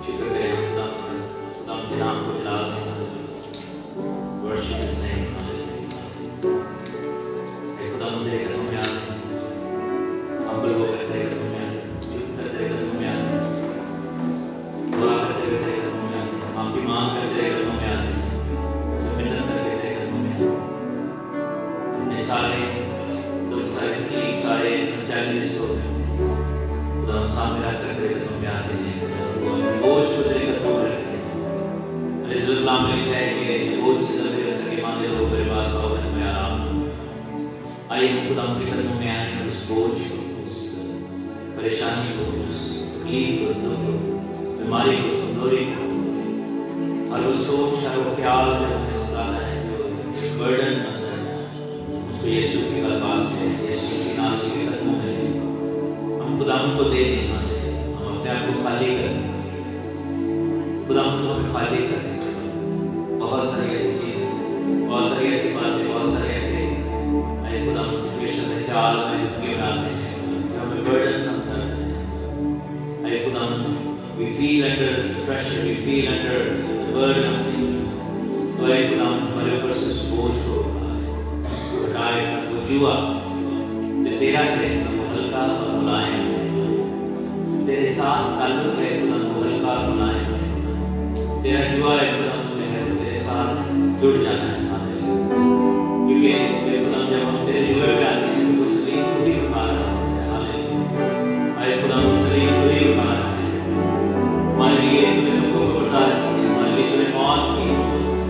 शुक्र करें खुदा के नाम को जलाल दें, वर्शिप हिज नेम। खुदा तेरे कदमों में आते हैं, हम्बल होकर तेरे कदमों में आते हैं, चुप कर तेरे कदमों में आते हैं, दुआ करते हुए तेरे कदमों में आते हैं, माफी मांग कर तेरे कदमों में आते हैं, मिन्नत करके तेरे कदमों में आते हैं। अपने सारे दुख, सारे तकलीफ, सारे चैलेंजेस को खुदा हम सामने रख कर तेरे कदमों में आते हैं। बोझ को तेरे कदमों में रखते हैं। रसूलुल्लाह में लिखा है कि बोझ से लगे रखकर के मांझे लोग मेरे पास आओ, मैं आराम दूंगा। आइए हम खुदा के कदमों में आए, उस बोझ को, उस परेशानी को, उस तकलीफ को, उस दुख को, बीमारी को, उस कमजोरी को, और वो सोच और वो ख्याल जो हमें सताता है, जो बर्डन बनता है, उसको यीशु के पास में, यीशु की नासी के कदमों में हम खुदा को दे दें। हम अपने आप को खाली करें, खुदा हमें खाली करें। बहुत सारी ऐसी चीजें, बहुत सारी ऐसी बातें, बहुत सारे ऐसे खुदा सिचुएशन में ख्याल में जिंदगी बनाते हैं जो हमें बर्डन समझते हैं। अरे खुदा we feel under pressure, we feel under the burden of things. तो अरे खुदा हमारे ऊपर से बोझ को हटाए, वो जुआ जो तेरा है वो हल्का और मुलायम है, तेरे साथ ताल्लुक है खुदा वो हल्का और मुलायम है, तेरा जुआ है खुदा मुझे है तेरे साथ जुड़ जाना है। क्योंकि खुदा जब हम तेरे जुए पे आते हैं तो सलीम को ही उठा रहा है। अरे खुदा सलीम को ही उठा रहा है। हमारे लिए तूने दुखों को बर्दाश्त किया, हमारे लिए तूने मौत की।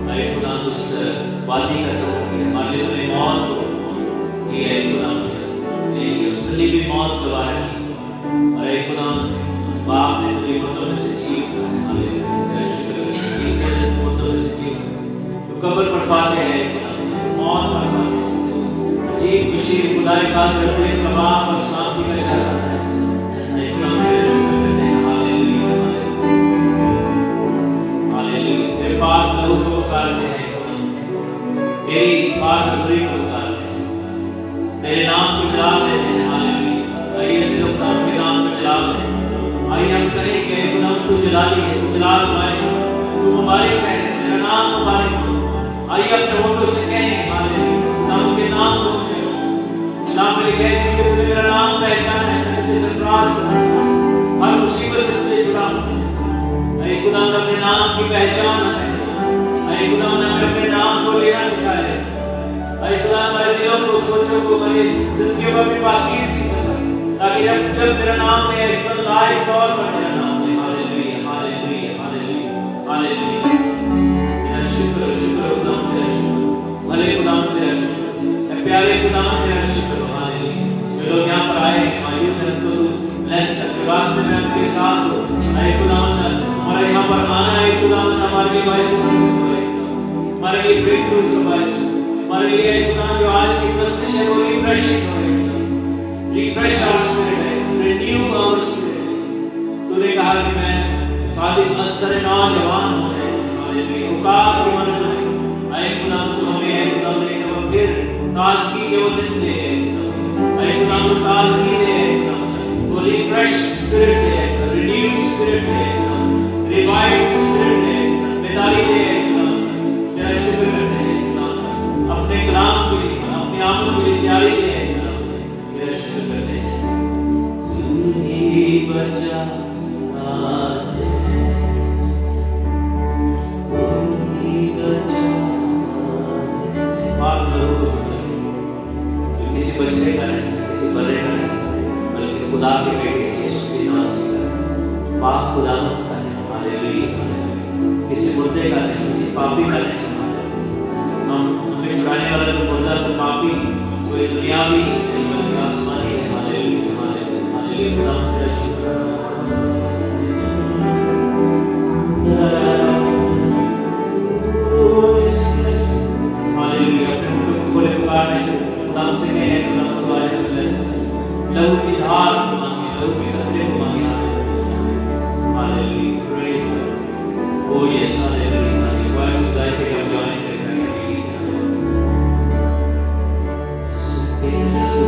अरे खुदा उस वादी का सफर किया, हमारे लिए तूने मौत को की है खुदा, सलीबी मौत गवाह की। अरे खुदा बाप ने तुझे मुर्दों में से जी उठाया, मुर्दों में से जी तो कब्र पर फाते है खुदा, मौत पर फाते अजीब खुशी खुदाई बात करते हैं, कबाब और शांति का इशारा है। तेरे पाक लहू को पुकारते हैं, तेरी पाक नजरी को पुकारते हैं, तेरे नाम को जला देते हैं। हालेलुया। आइए से लोग के नाम को जला दें। आइए हम कहें कि खुदा तू जलाली है, तू जलाल पाए, तू मुबारक है, तेरा नाम मुबारक हो। आइए अपने होठों से कहें हालेलुया, नाम के नाम को नाम लिखे कि तूने मेरा नाम पहचाना है, तेरे सरफराज हर मुसीबत से तुझे छुड़ा। अरे खुदा ने अपने नाम की पहचान है, अरे खुदा ने अपने नाम को लेना सिखाया है। अरे खुदा हमारे दिलों को, सोचों को, हमारी जिंदगी में भी पाकीज़गी से भर, ताकि जब तेरा नाम ले एकदम लाइव तौर पर तेरा नाम ले। Hallelujah, hallelujah, hallelujah, hallelujah. तेरा शुक्र, शुक्र खुदा तेरा शुक्र, भले खुदा तेरा शुक्र, प्यारे खुदा तेरा शुक्र। हालेलुया। जो लोग यहाँ पर आए हैं मायूस हैं तो तू ब्लेस कर, रास्ते में उनके साथ हो। अरे खुदा हमारा यहाँ पर आना है खुदा हमारे लिए बाइस, हमारे लिए ब्रेक थ्रू से बाइस, हमारे लिए खुदा जो आज की कोशिश है वो रिफ्रेशिंग हो रही है, रिफ्रेश आवर स्पिरिट है, रिन्यू आवर स्पिरिट। तूने कहा कि मैं सादिक असर नौजवान हो जाए, हालेलुया, उकाब की मदद है। अरे खुदा तू हमें है खुदा ने जब फिर ताजगी के वो दिन दे, अरे खुदा तू ताजगी दे, वो रिफ्रेश स्पिरिट है, रिन्यू स्पिरिट है, रिवाइव स्पिरिट है, बेदारी दे। तेरा शुक्र करते हैं अपने कलाम के लिए, अपने आंखों के लिए तैयारी दे। तेरा शुक्र करते हैं तू ही बचा किसी बच्चे का नहीं, किसी बड़े का नहीं, बल्कि खुदा के बेटे यीशु की नासी का पाक खुदा का है। हालेलुया। किसी मुद्दे का नहीं, किसी पापी का नहीं। हम हमें छुड़ाने वाला जो मुद्दा तो पापी कोई दुनियावी नहीं बल्कि आसमानी है। Hallelujah, hallelujah, hallelujah. खुदा तेरा शुक्र। हालेलुया। अपने मुंह को खोले पुकारने से खुदा से कहे खुदा को आए लहू की धार को मांगे, लहू के कतरे को मांगे। Hallelujah, praise God. ओ यस, हालेलुया। खुदा से हम जाने करने के लिए सुबह तो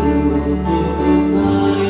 पुकारे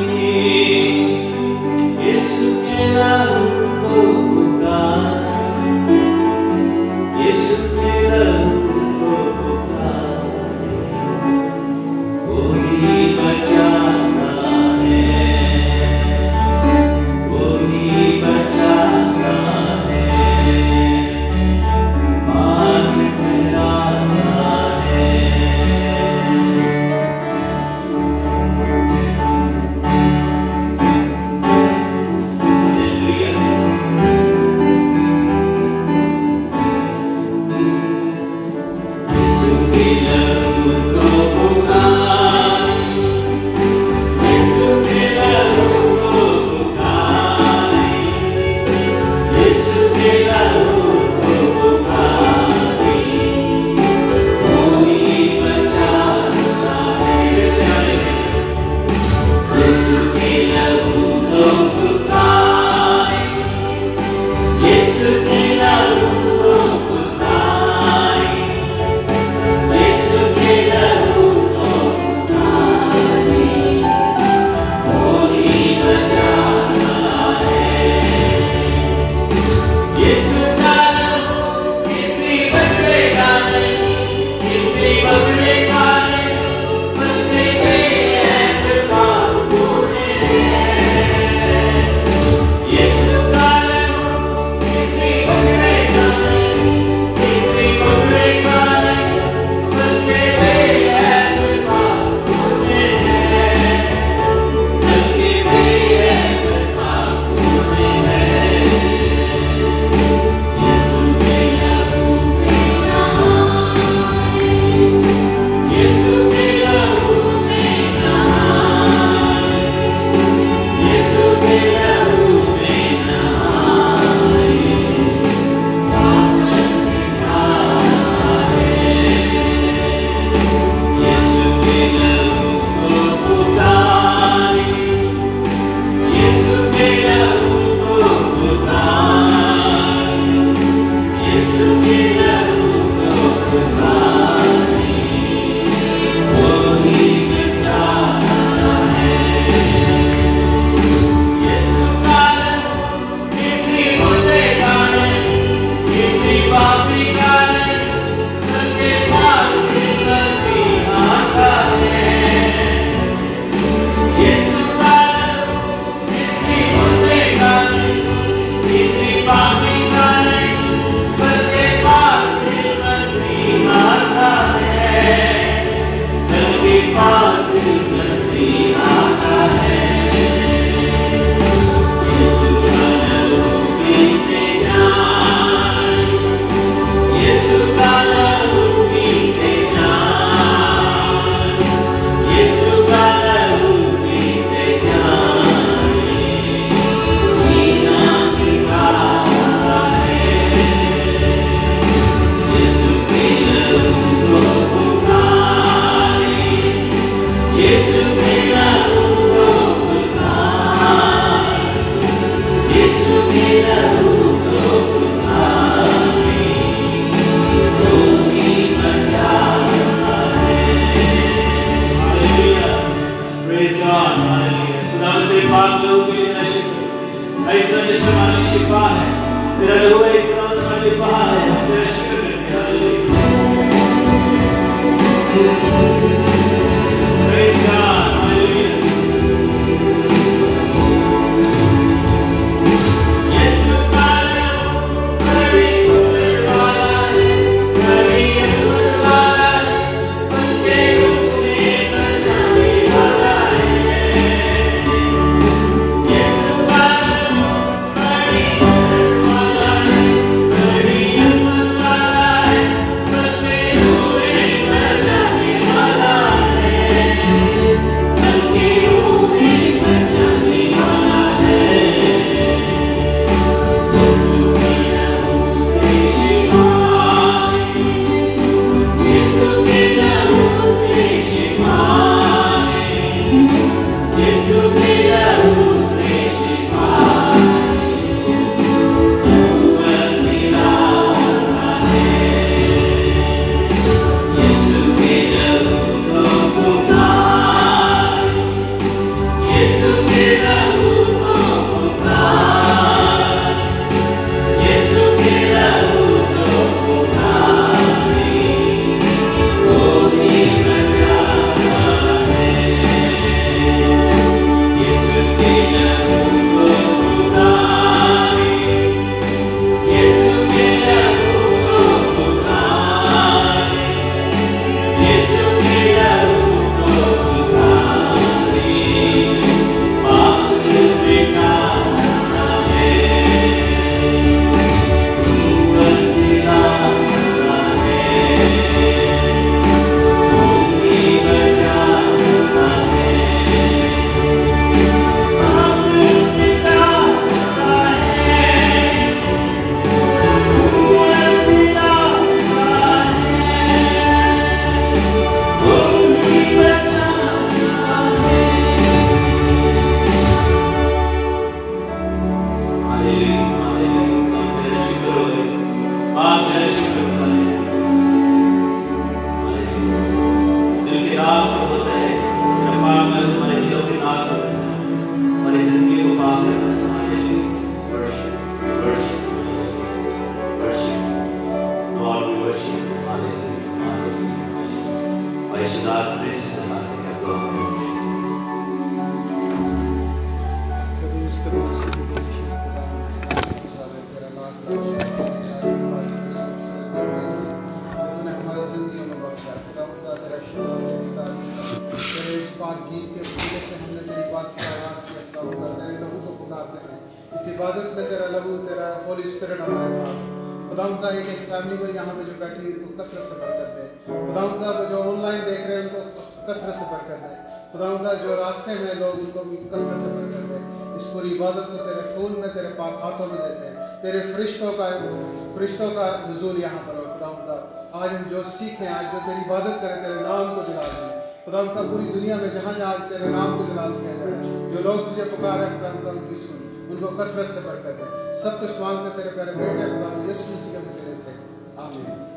فرشتوں کا نزول یہاں پر ہو خدا آج ہم جو سیکھیں آج جو تیری عبادت کریں تیرے نام کو جلال دیں خدا پوری دنیا میں جہاں جہاں تیرے نام کو جلال دیا جائے جو لوگ تجھے پکارے خدا ان کی سن ان کو کثرت سے برکت دے سب کچھ مانگتے تیرے پیارے بیٹے خدا یسوع مسیح کے وسیلے سے آمین.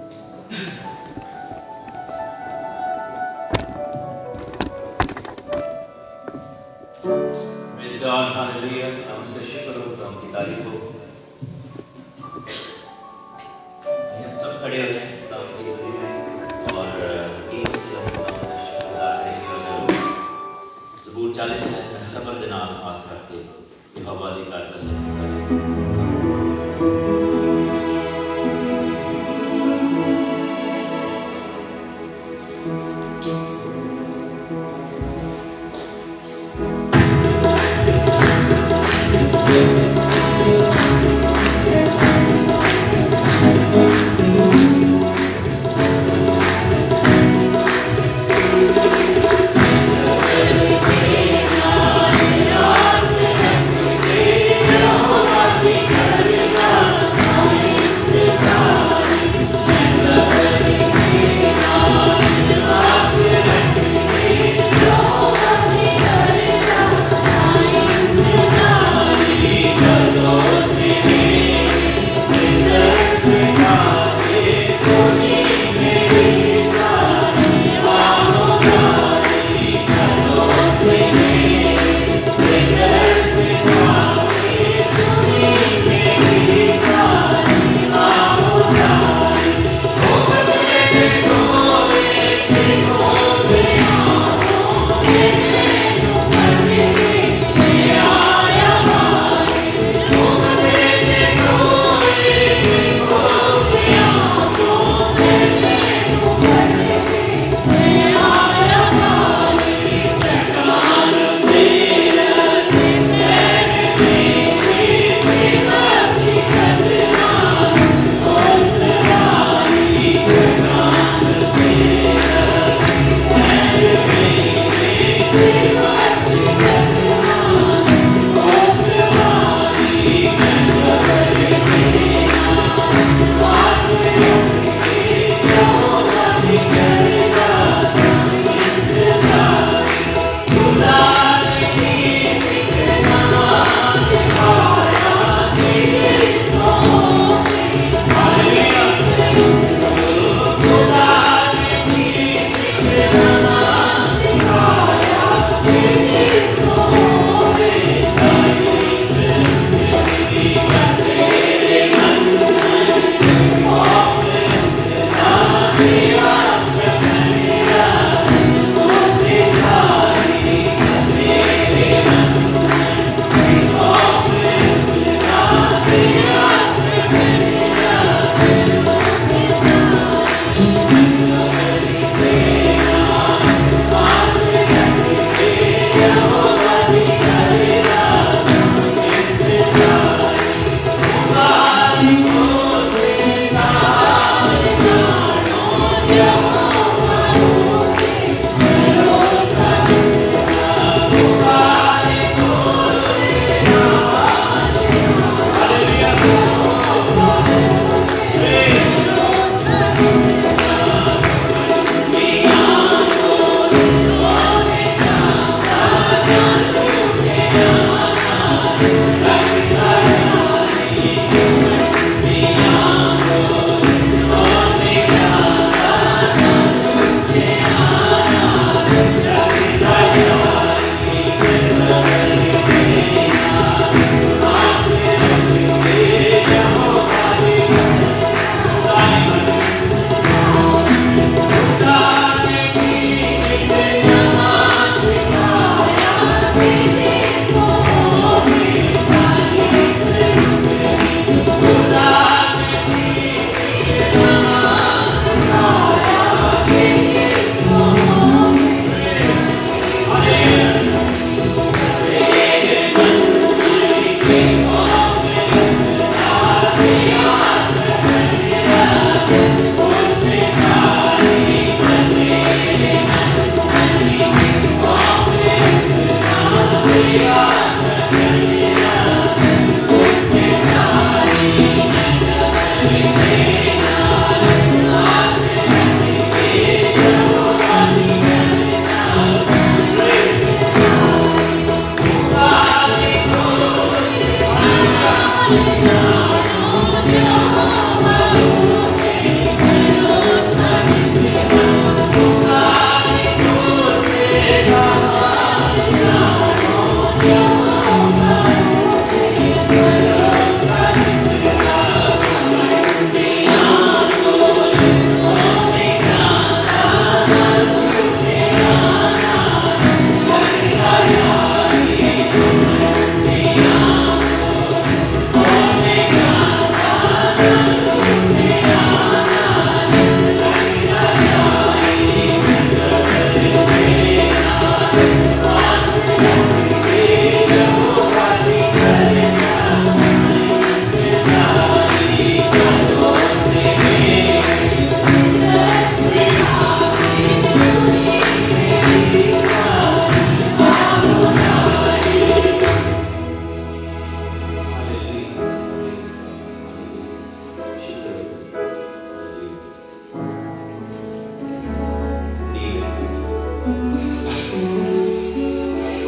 God, hallelujah. ہم اس کا شکر ہو ہم کی تعریف ہو. ہم سب کھڑے ہوئے ہیں خدا کی حضوری میں اور ایک سے ہم خدا کا شکر ادا کریں گے اور زبور 40 میں صبر کے نام خاص رکھ کے یہ حوالے کا تصدیق کریں. Yeah.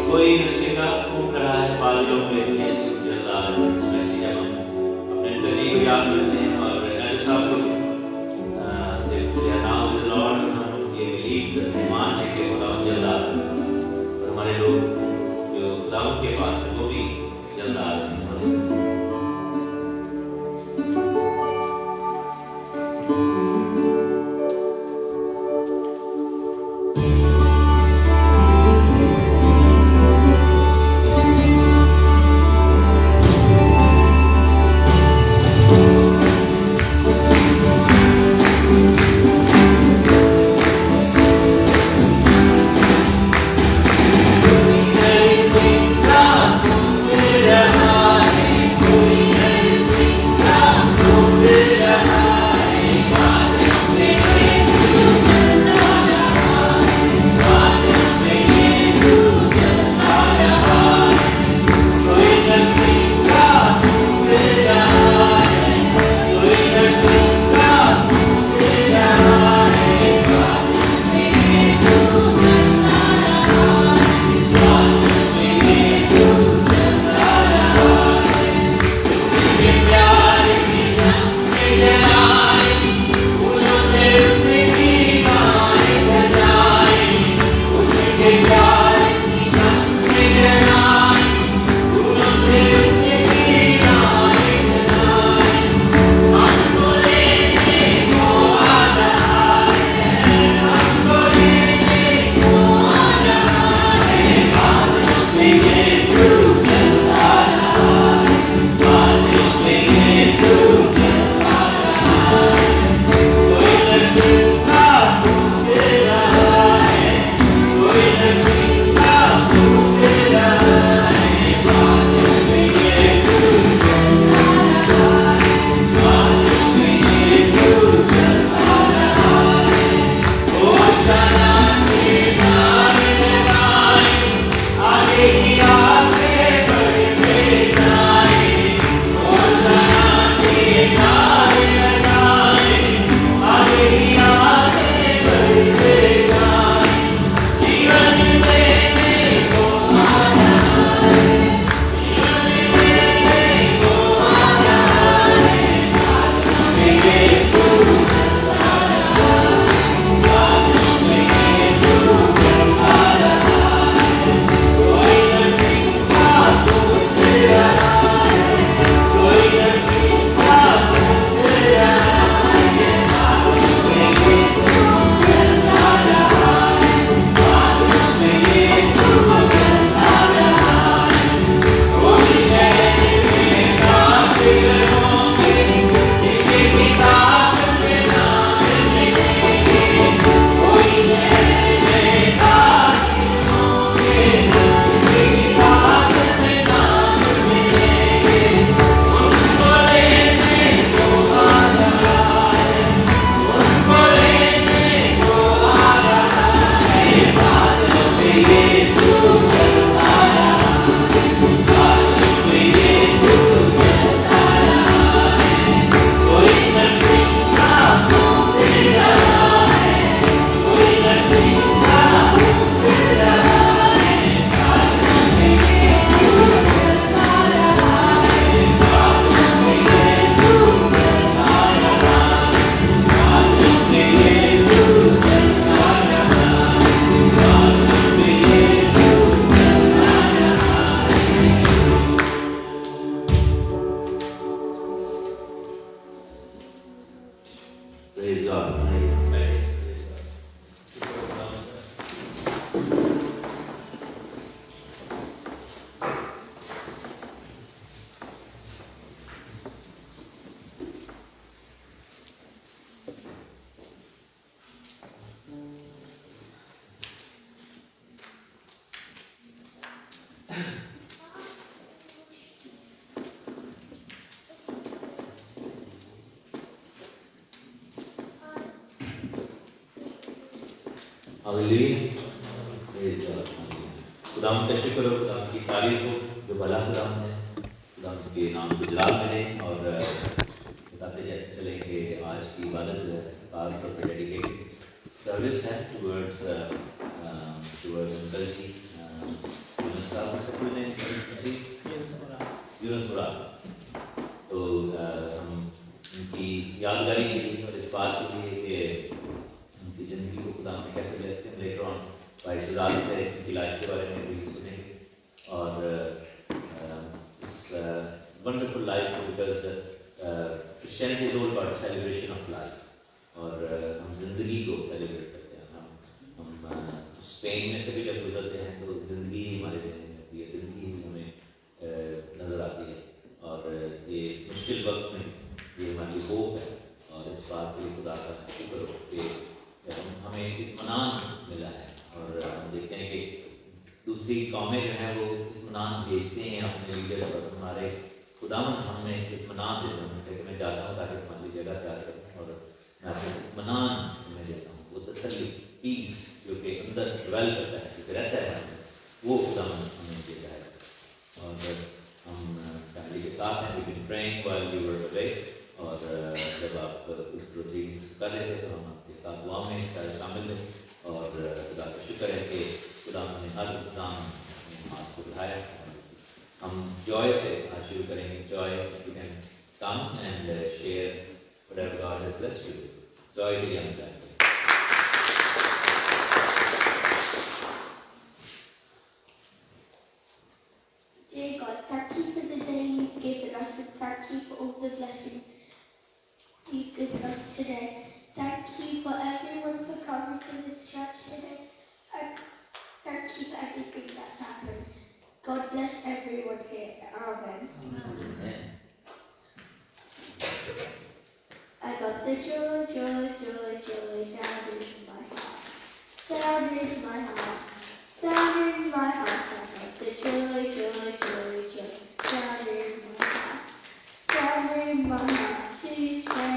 कोई नशे का खूब रहा है बादलों में यीशु जल्दा मसीह जब हम अपने नबी को याद करते हैं और जो सब लोग नाउ इज लॉर्ड हम लोग ये बिलीव करते हैं मान है कि खुदा जल्दा और हमारे लोग जो खुदा के पास है वो भी जल्दा आते हैं। God. Praise God. Praise God. Hallelujah, praise God. खुदावंद का शुक्र हो, खुदावंद की तारीफ हो जो भला खुदावंद है, खुदावंद के नाम को जलाल मिले। और बताते जैसे चले कि आज की इबादत जो है खास तौर पर डेडिकेटेड सर्विस है टुवर्ड्स अंकल जी यूनुस साहब ने यूनुस मुराद। तो हम उनकी यादगारी के लिए और इस बात के लिए कि उनकी ज़िंदगी को खुदा ने कैसे ब्लेस किया, लेटर ऑन भाई सुजाल से उनकी लाइफ के बारे में भी सुने। और इस wonderful life because Christianity is all about celebration of life. और हम जिंदगी को सेलिब्रेट करते हैं। हम स्पेन में से भी जब गुजरते हैं तो जिंदगी ही हमारे जहन में होती है, जिंदगी ही हमें नजर आती है। और ये मुश्किल वक्त में ये हमारी होप है। और इस बात के लिए खुदा का शुक्र हो कि हमें इत्मीनान मिला है। और हम देखते हैं कि दूसरी कौमें जो हैं वो इत्मीनान भेजते हैं अपने लीडर पर। हमारे खुदावंद हमें इत्मीनान देते हैं कि मैं जाता हूँ ताकि तुम्हारी जगह तैयार करूँ और मैं अपने इत्मीनान तुम्हें देता हूँ। वो तसल्ली, पीस जो कि अंदर डिवेल करता है, जो रहता है, वो खुदावंद हमें देता है। और हम फैमिली के साथ हैं, we been praying while we were away. और जब आप कुछ प्रोसीडिंग्स कर रहे थे तो हम आपके साथ दुआ में शामिल थे। और खुदा का शुक्र है कि खुदा ने हर इंसान अपने हाथ को उठाया। हम जॉय से आज शुरू करेंगे। Joy, you can come and share whatever God has blessed you. Joy के लिए हम जाएंगे। Dear God, thank you for the day you've given us, and thank you for all the blessings you've given us today. Thank you for everyone for coming to this church today, and thank you for everything that's happened. God bless everyone here. Amen. Amen. I got the joy, joy, joy, joy down in my heart, down in my heart, down in my heart. I got the joy, joy, joy, joy down in my heart, down in my heart to stay.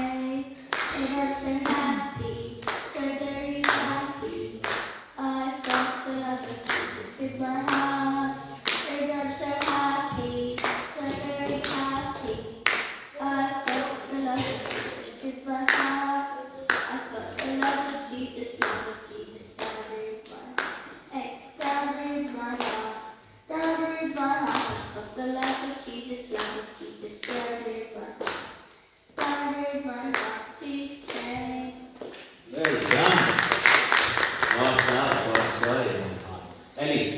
And I'm so happy, so very happy. I've got the love of Jesus in my heart, and I'm so happy, so very happy. I've got the love of Jesus in my heart. I've got the love of Jesus down in my heart. Hey, down in my heart, down in my heart. I've got the love of Jesus down in my heart, down in my heart to stay. Very done. God's love, God's joy. Ellie,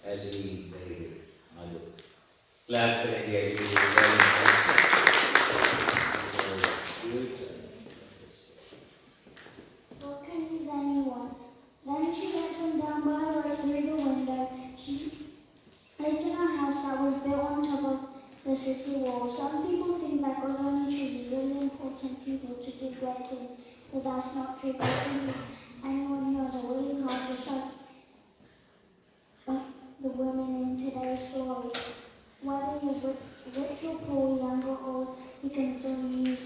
very good. Clap करेंगे Ellie. Very nice. What can use anyone? Then she let them down by her way through the window. She lived in a house that was built on top of the city wall. Some people think that God only chooses really important people to do great things, but that's not true. God can use anyone who has a willing heart, just like the women in today's story. Whether you're rich or poor, young or old, He can still use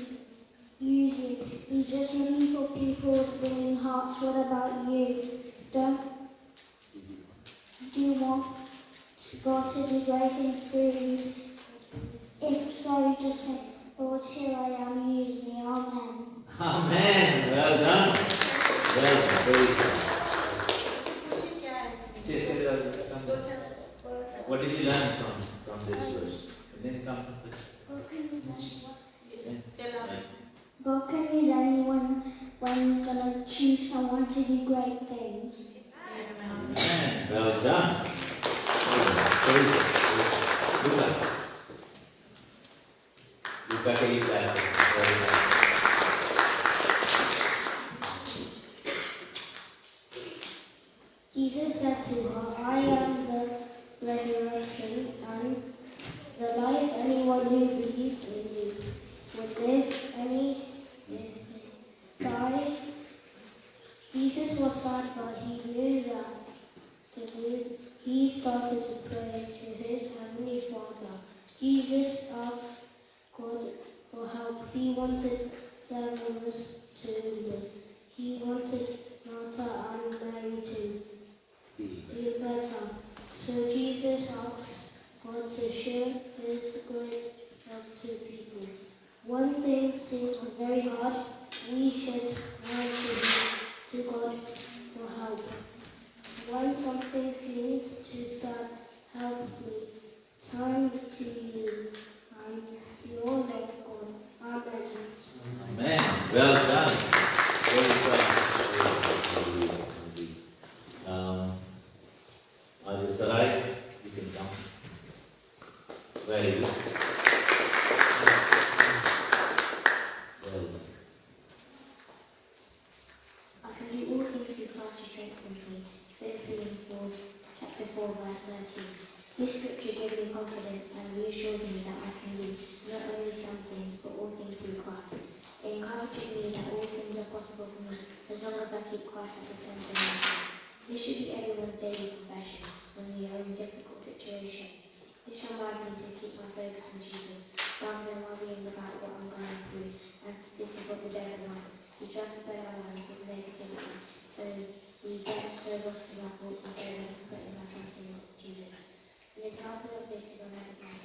you. He's just looking for people with willing hearts. What about you? Do you want God to do great things through you? If so, just say, Lord, here I am, use me. Amen. Amen. Well done. Well done. Very good. What did you learn from this verse? Then come. God can use anyone when He's going to choose someone to do great things. Amen. Well done. Very good. Luca, can you clap? Very nice. Jesus said to her, I am the resurrection and the life. Anyone who believes in me will live any die. Jesus was sad, but he knew that to do. He started to pray to his heavenly Father. Jesus asked God for help. He wanted Lazarus to live. He wanted Martha and Mary to feel better. So Jesus asked God to show his great love to people. One thing seems very hard. We should run to God for help. When something seems too sad, help me. Turn to you and your love, God. Amen. Amen. Well done. Very well. Sarai, you can come. Very good. Well done. I can do all things through Christ who strengthens me. Philippians 4, chapter 4, verse 13. This scripture gives me confidence and reassures me that I can do not only some things, but all things through Christ. It encourages me that all things are possible for me as long as I keep Christ at the center of my life. This should be everyone's daily confession when we are in a difficult situation. This reminds me to keep my focus on Jesus rather than worrying about what I'm going through, as this is what the devil wants. He tries to fill our lives with negativity, so we get so lost in our thoughts instead of putting our trust in Jesus. An example of this is on my sat.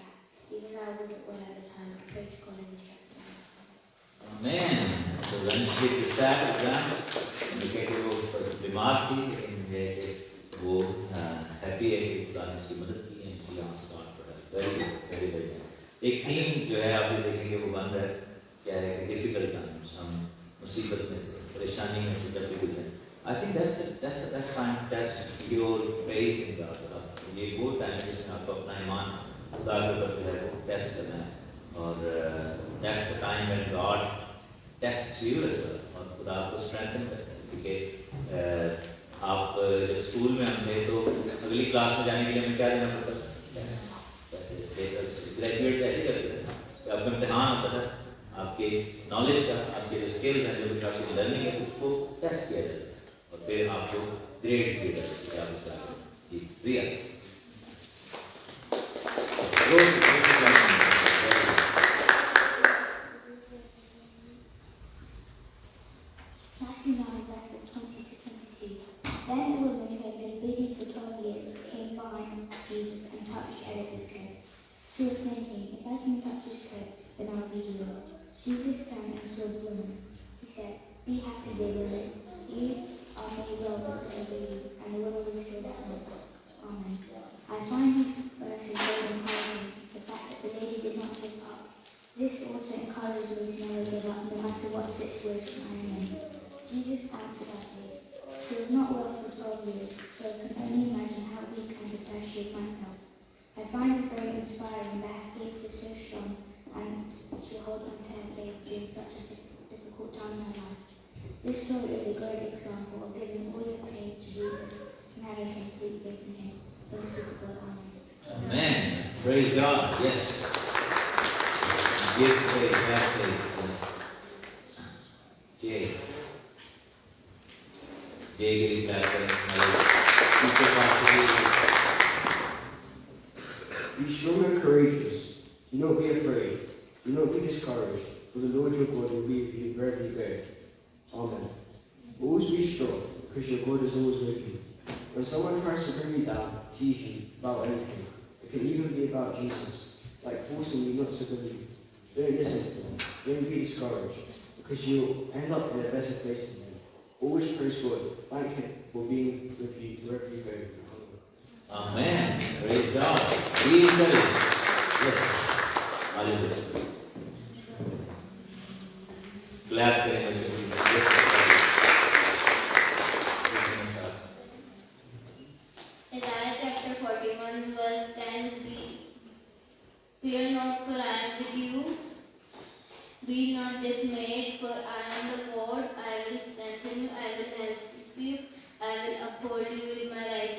Even though I wasn't well at the time, I prayed to God and he strengthened me. Amen. So when she is sad exam उनके कि वो बीमार थी इनके वो happy है कि खुदा ने उसकी मदद की है इनकी आंसू काट पड़ा वेरी वेरी वेरी एक थीम जो है आप भी देखेंगे वो बन रहा है क्या है कि डिफिकल्ट टाइम्स हम मुसीबत में से परेशानी में से जब भी गुजरे I think that's the best time to test your faith in God. ये वो टाइम जिसमें आपको अपना ईमान खुदा के ऊपर जो है वो टेस्ट करना है और that's the time when God tests you as well और खुदा आपको strengthen करता है क्योंकि आप जब स्कूल में हम थे तो अगली क्लास में जाने के लिए हमें क्या देना पड़ता था ग्रेजुएट ऐसे करते थे कि आपका इम्तिहान होता था आपके नॉलेज का आपके जो स्किल्स हैं जो भी आपकी लर्निंग है उसको टेस्ट किया जाता है और फिर आपको ग्रेड दिए जाते हैं आप उसका जी जिया Matthew 9, verses 20 to 22. Then a woman who had been bleeding for 12 years came behind Jesus and touched Edith's coat. She was thinking, if I can touch his coat, then I'll be healed. Jesus turned and saw the woman. He said, be happy, dear woman. You are made well because I believe, and the woman was healed at once. Amen. I find these verses very encouraging. The fact that the lady did not give up. This also encourages me to never give up, no matter what situation I am in. Jesus answered her faith. She was not well for 12 years, so I can only imagine how weak and depressed she might have. I find it very inspiring that her faith was so strong and she held on to her faith during such a difficult time in her life. This story is a great example of giving all your pain to Jesus and having complete faith in him. Thanks be to God. Amen. Amen. Praise God. Yes. Give faith, have faith. Yes. Jay is back there. Be strong and courageous. Do not be afraid. Do not be discouraged, for the Lord your God will be with you wherever you go. Amen. Always be strong, because your God is always with you. When someone tries to bring you down, tease you about anything, it can even be about Jesus, like forcing you not to believe. Don't listen to them. Don't be discouraged, because you'll end up in a better place than them. Always praise God. Thank Him for being with you wherever you go. Amen. Praise God. Be encouraged. Yes. Hallelujah. Glad to have you. Isaiah chapter 41, verse 10. Fear not, for I am with you. Be not dismayed, for I am the Lord. I will strengthen you. I will help you. I will uphold you with my right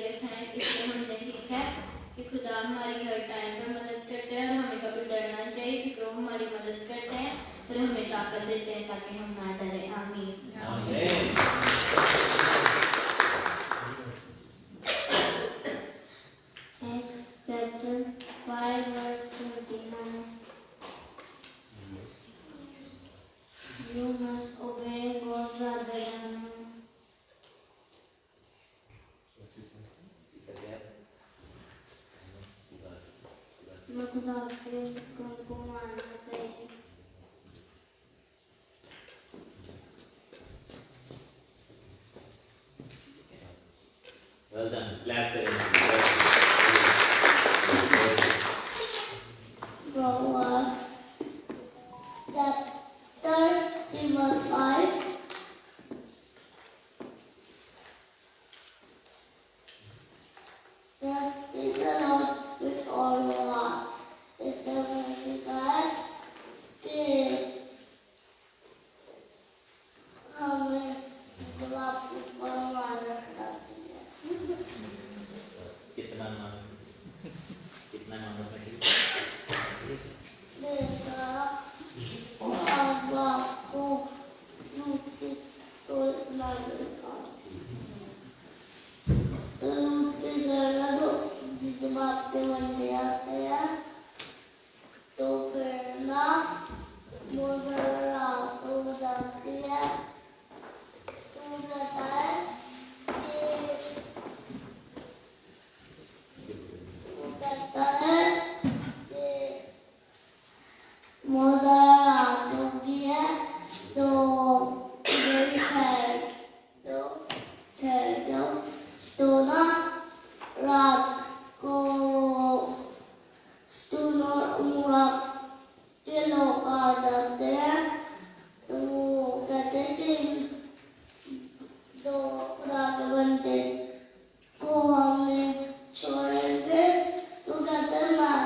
You must obey God rather than मैं खुदा के हुक्म को मानना चाहिए. Well done. Clap for him. Proverbs chapter 3 verse 5. Trust in the Lord with all your heart. इससे हमने सीखा है कि हमें इस बात पर मान रखना चाहिए. कितना मान रखना चाहिए? Nessa abaco lutes todos na vida. Lutes ganhando desbate bandeira to perna modera toda tia toda tai moderato via do dona rat ko stuno murak के लोग आ जाते हैं तो वो कहते हैं कि दो रात बनते को हमने छोड़ेंगे तो कहते हैं मैं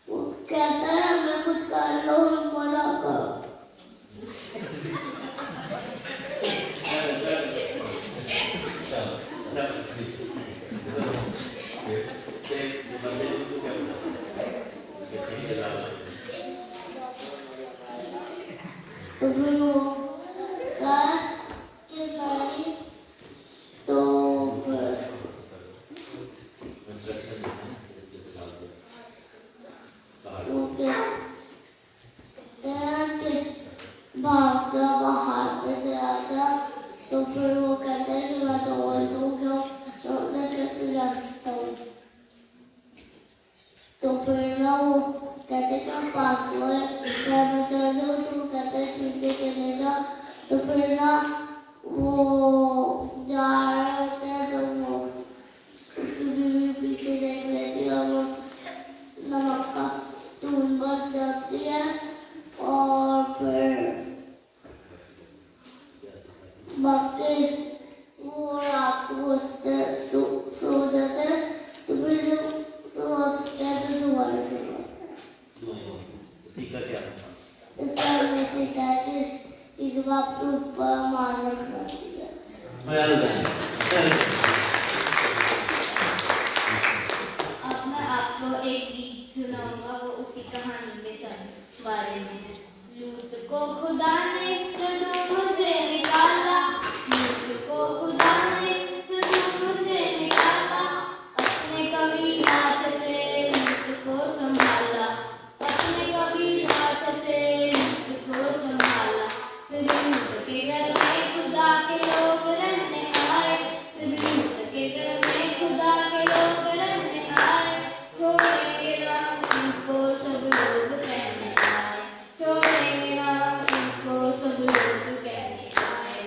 वो कहता है मैं कुछ कर लो उनको ना करो. तो फिर वो कहा कि नहीं तो फिर वो कहते हैं कि भाग जा बाहर पे चला जा तो फिर वो कहते हैं कि मैं तो बोल दूँगा तो मैं कैसे जा सकता हूँ. तो फिर ना वो कहते कि पास हुए मैं चला जाऊँ तो वो कहते हैं सीधे चले जा. तो फिर ना वो जा रहे होते हैं तो वो उसकी बीवी पीछे देख लेती है और वो नमक का स्पून बच जाती है और फिर बाकी वो रात को सो जाते हैं तो फिर जब सोचते हैं तो दोबारा चला. सीखा क्या? इससे हमें सीखा है कि इस बात के ऊपर मान रखना चाहिए. Well done. अब मैं आपको एक गीत सुनाऊंगा वो उसी कहानी के बारे में है. लूत को खुदा ने सदूम से निकाला. लूत को खुदा ने सदूम से निकाला. अपने कभी हाथ से लूत को संभाला. अपने कभी हाथ से लूत को संभाला. फिर लूत के घर में खुदा के लोग रहने आए. फिर लूत के घर में खुदा के लोग रहने आए. छोड़ेंगे ना उनको सब लोग कहने आए. छोड़ेंगे ना उनको सब लोग कहने आए.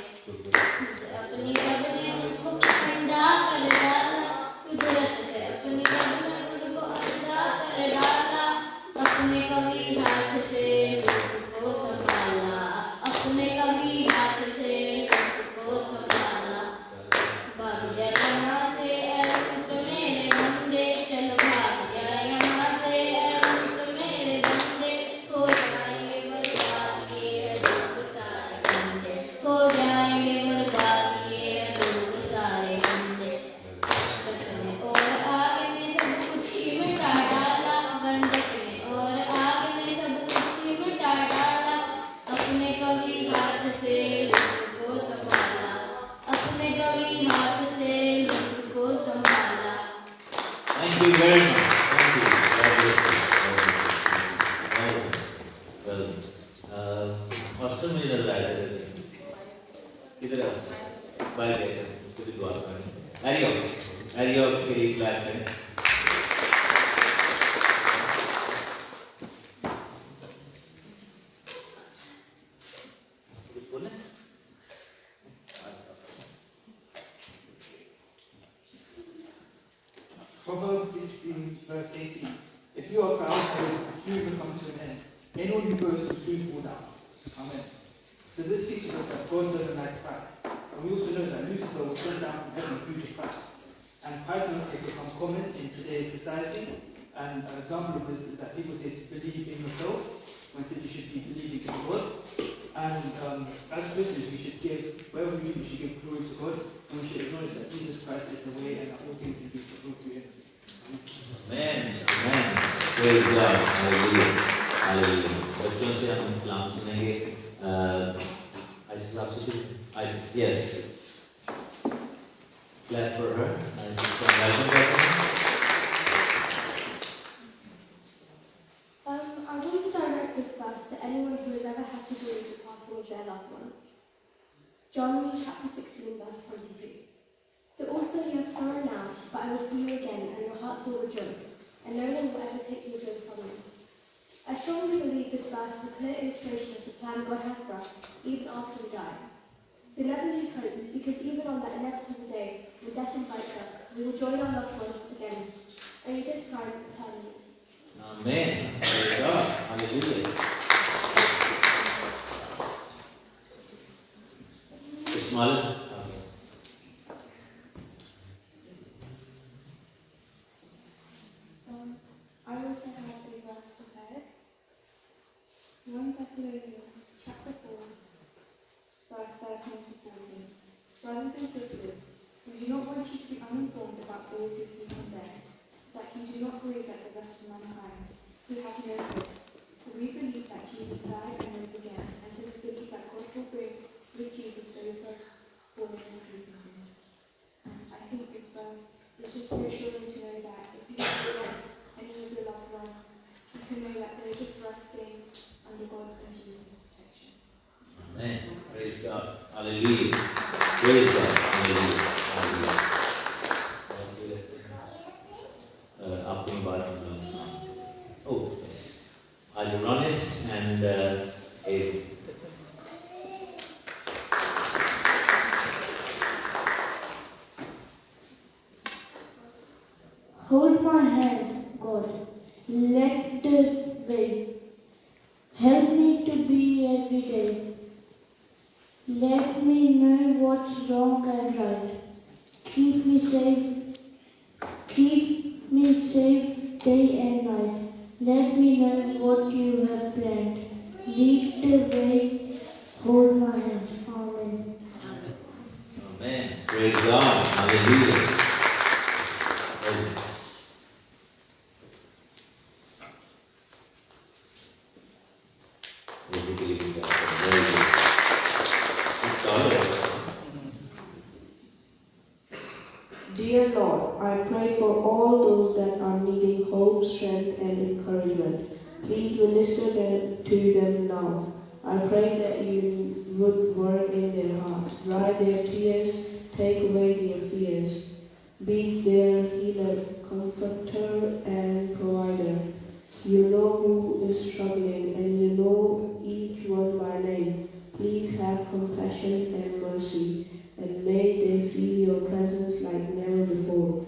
अपनी रब ने उनको ठंडा कर डाला. कुदरत से अपनी रब ने उनको ठंडा कर डाला. अपने कभी हाथ से उनको संभाला. अपने कभी हाथ से उनको संभाला. भाग जा यहाँ से ऐ लूत मेरे बंदे. चल भाग जा यहाँ से ऐ लूत मेरे बंदे. हो जाएंगे बर्बाद ये लोग सारे बंदे. हो जाएंगे बर्बाद ये लोग सारे बंदे. बंदक ने और आग ने सब कुछ ही मिटा डाला. बंदक ने और आग ने सब कुछ ही मिटा डाला. अपने कभी हाथ से लूत को संभाला. अपने कभी हाथ से लूत को संभाला. Thank you very much. Thank you. God bless you. Well done. Hostel मुझे नजर आया था किधर है हॉस्टल बाहर गए थे उससे भी दुआ करें एरिया के लिए क्लैप करें कुछ बोले Proverbs 16, verse 18. If you are proud, food will come to an end. Anyone who goes to food will down. Amen. So this teaches us that God doesn't like pride. And we also know that Lucifer will come down from heaven due to pride. And pride has become common in today's society. And an example of this is that people say to believe in yourself, when you should be believing in God. And as Christians, we should give, wherever we do, we should give glory to God. And we should acknowledge that Jesus Christ is the way and that all things can be fulfilled through Him. Amen. Amen. Praise God. Hallelujah. Hallelujah. बच्चों से हम कलाम सुनेंगे ISIS आपसे yes clap for her ISIS को welcome करते हैं I want to direct this verse to anyone who has ever had to deal with the passing of their loved ones. John chapter 16 verse 22. So also you have sorrow now, but I will see you again, and your hearts will rejoice, and no one will ever take your joy from you. I strongly believe this verse is a clear illustration of the plan God has for us, even after we die. So never lose hope, because even on that inevitable day, when death invites us, we will join our loved ones again, only this time eternally. Amen. Praise God. Hallelujah. Smile. I also have a verse prepared. 1 Thessalonians chapter 4, verse 13 to 14. Brothers and sisters, we do not want you to be uninformed about those who sleep in death, so that you do not grieve at the rest of mankind, who have no hope. For we believe that Jesus died and rose again, and so we believe that God will bring with Jesus those who are fallen asleep in Him. And I think this verse is just reassuring to know that if you have lost any of your loved ones, you can know that they're just resting under God and Jesus' protection. Amen. Praise God. Hallelujah. Praise God. Hallelujah. Hallelujah. आपकी बात oh yes Adronis and Yesu. Hold my hand, God. Let the way. Help me to be every day. Let me know what's wrong and right. Keep me safe. Keep me safe day and night. Let me know what you have planned. Lead the way. Hold my hand. Amen. Amen. Praise God. Hallelujah. Dear Lord, I pray for all those that are needing hope, strength, and encouragement. Please minister to them now. I pray that you would work in their hearts, dry their tears, take away their fears. Be their healer, comforter, and provider. You know who is struggling, and you know each one by name. Please have compassion and mercy, and may they feel your presence like never before.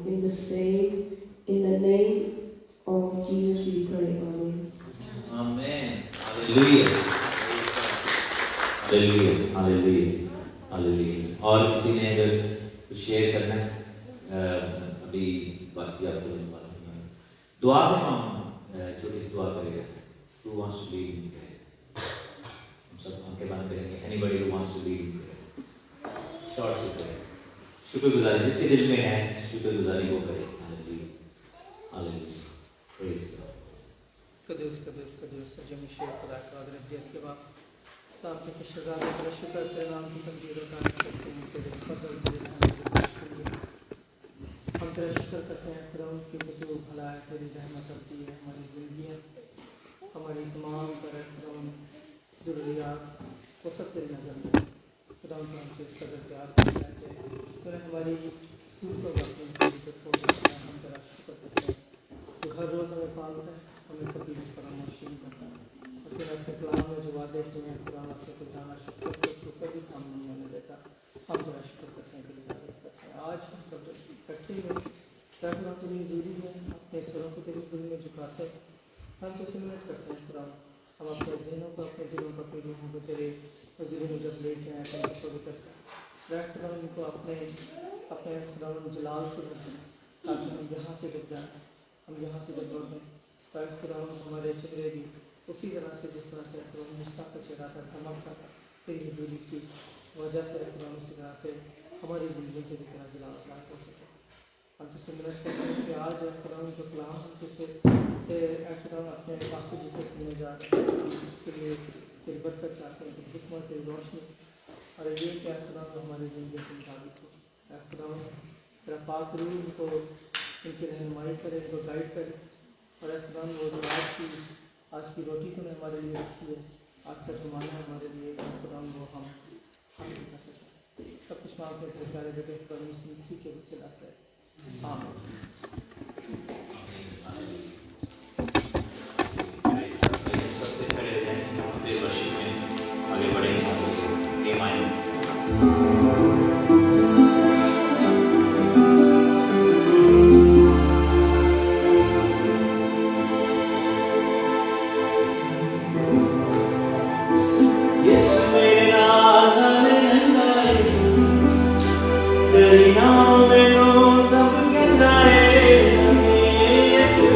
In the name of Jesus we pray. Amen. Amen. Hallelujah. Hallelujah. Hallelujah. Hallelujah. और किसी ने अगर कुछ share करना है अभी बाकी आपको दुआ में हम छोटी सी दुआ करेंगे. Who wants to lead in prayer? हम सब आंखें बंद करेंगे. Anybody who wants to lead in prayer? Short से करें. शुक्रगुजारी जिसके दिल में है शुक्रगुजारी वो करे. Hallelujah. Hallelujah. Praise God. कदूस कदूस कदूस जमीशे खुदा का अदरतियत के बाद स्ताब के शहजादे का शुक्र तेरे नाम की तकदीर का करते हैं तेरे फजल तेरे हम तेरा शुक्र करते हैं खुदा की तू भला है तेरी रहमत होती है हमारी जिंदगी हमारी तमाम पर खुदा ضروریات وہ سب تیری نظر میں خدا ہم سے اس قدر پیار کرتے ہیں کہ تو نے ہماری صورتوں کو اپنی زندگی پر کھول دیا ہے. ہم تیرا شکر کرتے ہیں تو ہر روز ہمیں پالتا ہے, ہمیں کبھی بھی فراموش نہیں کرتا اور پھر اپنے کلام میں جو وعدے ہیں قرآن سے کو جانا شکر کو کبھی کام نہیں ہونے دیتا. ہم تیرا شکر کرتے ہیں کہ عبادت کرتے ہیں. آج ہم سب اکٹھے ہوئے تاکہ ہم تیری حضوری میں اپنے سروں کو تیری حضوری میں جھکاتے ہیں. ہم تو سے محنت کرتے ہیں قرآن, ہم اپنے ذہنوں کو اپنے دلوں کو اپنے روحوں کو تیرے حضوری میں جب لے کے آئے ہیں تو پوتر رہ خدا ان کو اپنے خدا جلال سے بھر دیں تاکہ ہم یہاں سے جب جائیں, ہم یہاں سے جب لوٹیں تاکہ خدا ہمارے چہرے بھی اسی طرح سے جس طرح سے خدا مصطفیٰ کا چہرہ تھا دھمکتا تھا تیری حضوری کی وجہ سے خدا اسی طرح سے ہماری زندگی سے بھی تیرا جلال اخلاق ہو سکے. ہم تو سے محنت کرتے ہیں کہ آج خدا ان کو کلام ہم تو سے خدا اپنے پاس سے جسے سننے جا رہے ہیں اس کے لیے تیری برکت چاہتے ہیں, تیری حکمت, تیری روشنی اور یہ کہ خدا ہماری زندگی کے مطابق ہو. خدا تیرا پاک روح ان کو ان کی رہنمائی کرے, ان کو گائیڈ کرے اور خدا وہ جو آج کی روٹی تو نے ہمارے لیے رکھی ہے, آج کا زمانہ ہے ہمارے لیے خدا وہ ہم حاصل کر سکیں. سب کچھ مانگتے ہیں تیرے پیارے بیٹے خدا مسیح کے وسیلہ سے آمین. سب سے کھڑے رہیں اپنے ورشپ میں آگے بڑھیں گے. یہ مائن Yesu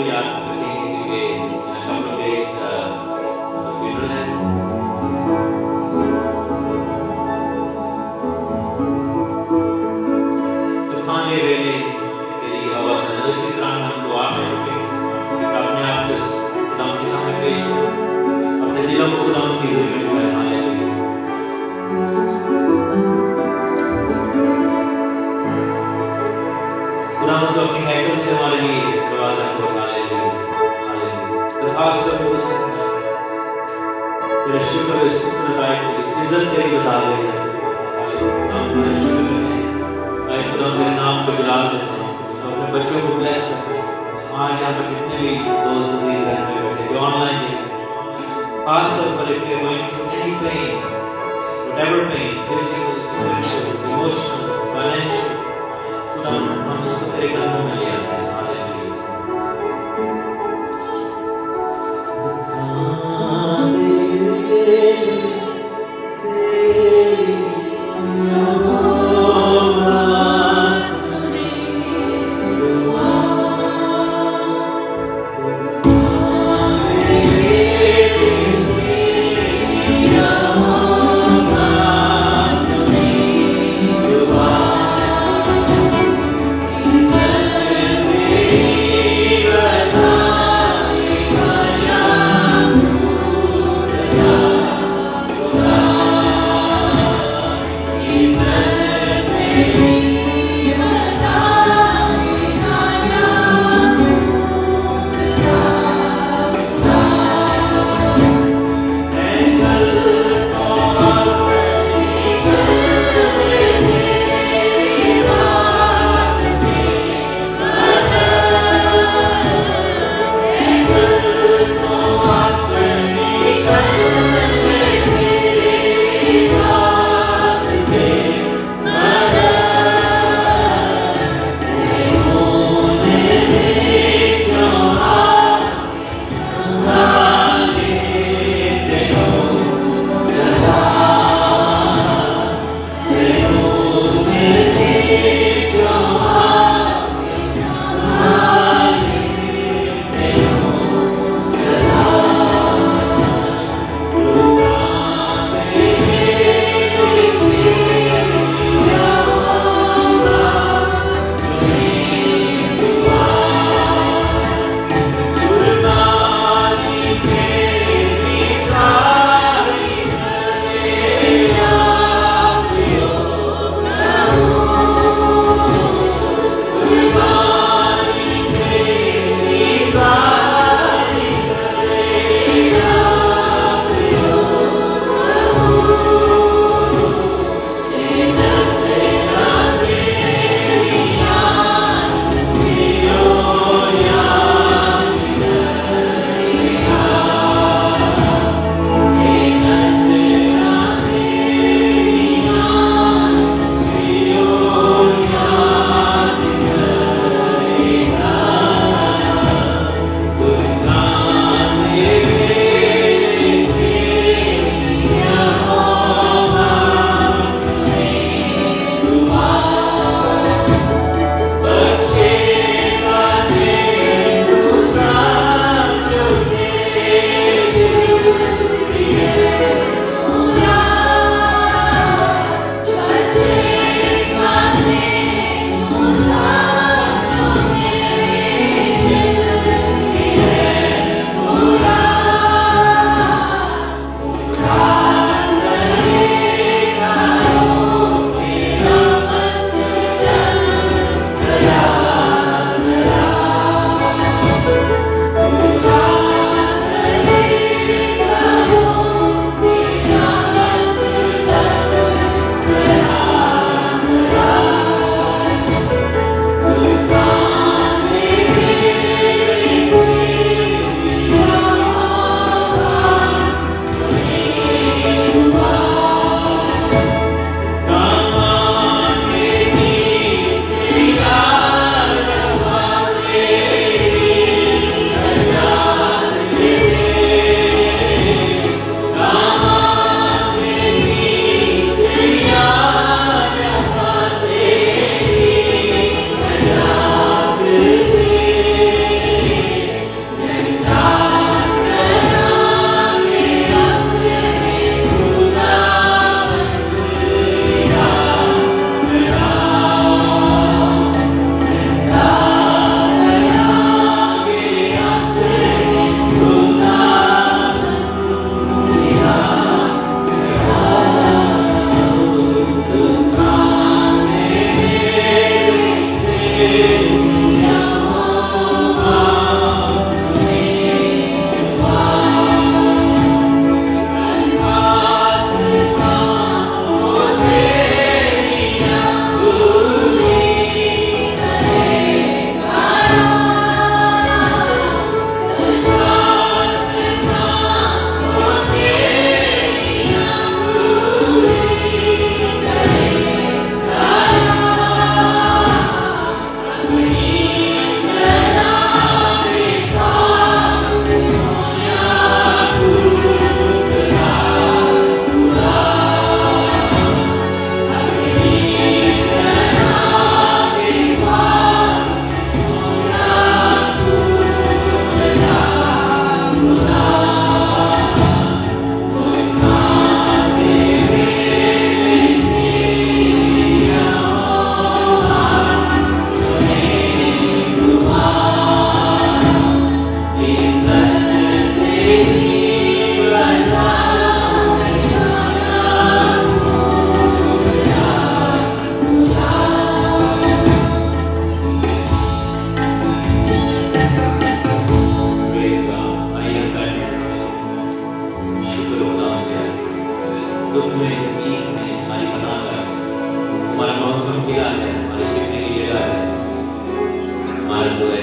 کو یاد رکھیں گے کیونکہ couple of days funeral ہے. تو کھانے ویلے تیری آواز ہے اسی طرح ہم دعا میں رکھیں اپنے آپ کو خدا کے سامنے پیش کریں اپنے دلوں کو خدا کی حضور میں ٹھہرانے لگے. خدا تو اپنی ہیکل سے ہمارے لیے دروازہ کھولا لے درخواست کرو تیرا شکر اس خدائی کی عزت تیری بتا دے ہم تیرا شکر کرتے ہیں. اے خدا تیرے نام کو جلال دیتے ہیں اپنے بچوں کو بلیس کرتے ہیں. آج یہاں پر جتنے بھی دوست عزیز گھر میں بیٹھے جو آن لائن دیکھتے خاص طور پر if you're going through any pain, whatever pain, physical, spiritual, emotional, financial, خدا ہم اس کو تیرے قدموں میں لے آتے ہیں.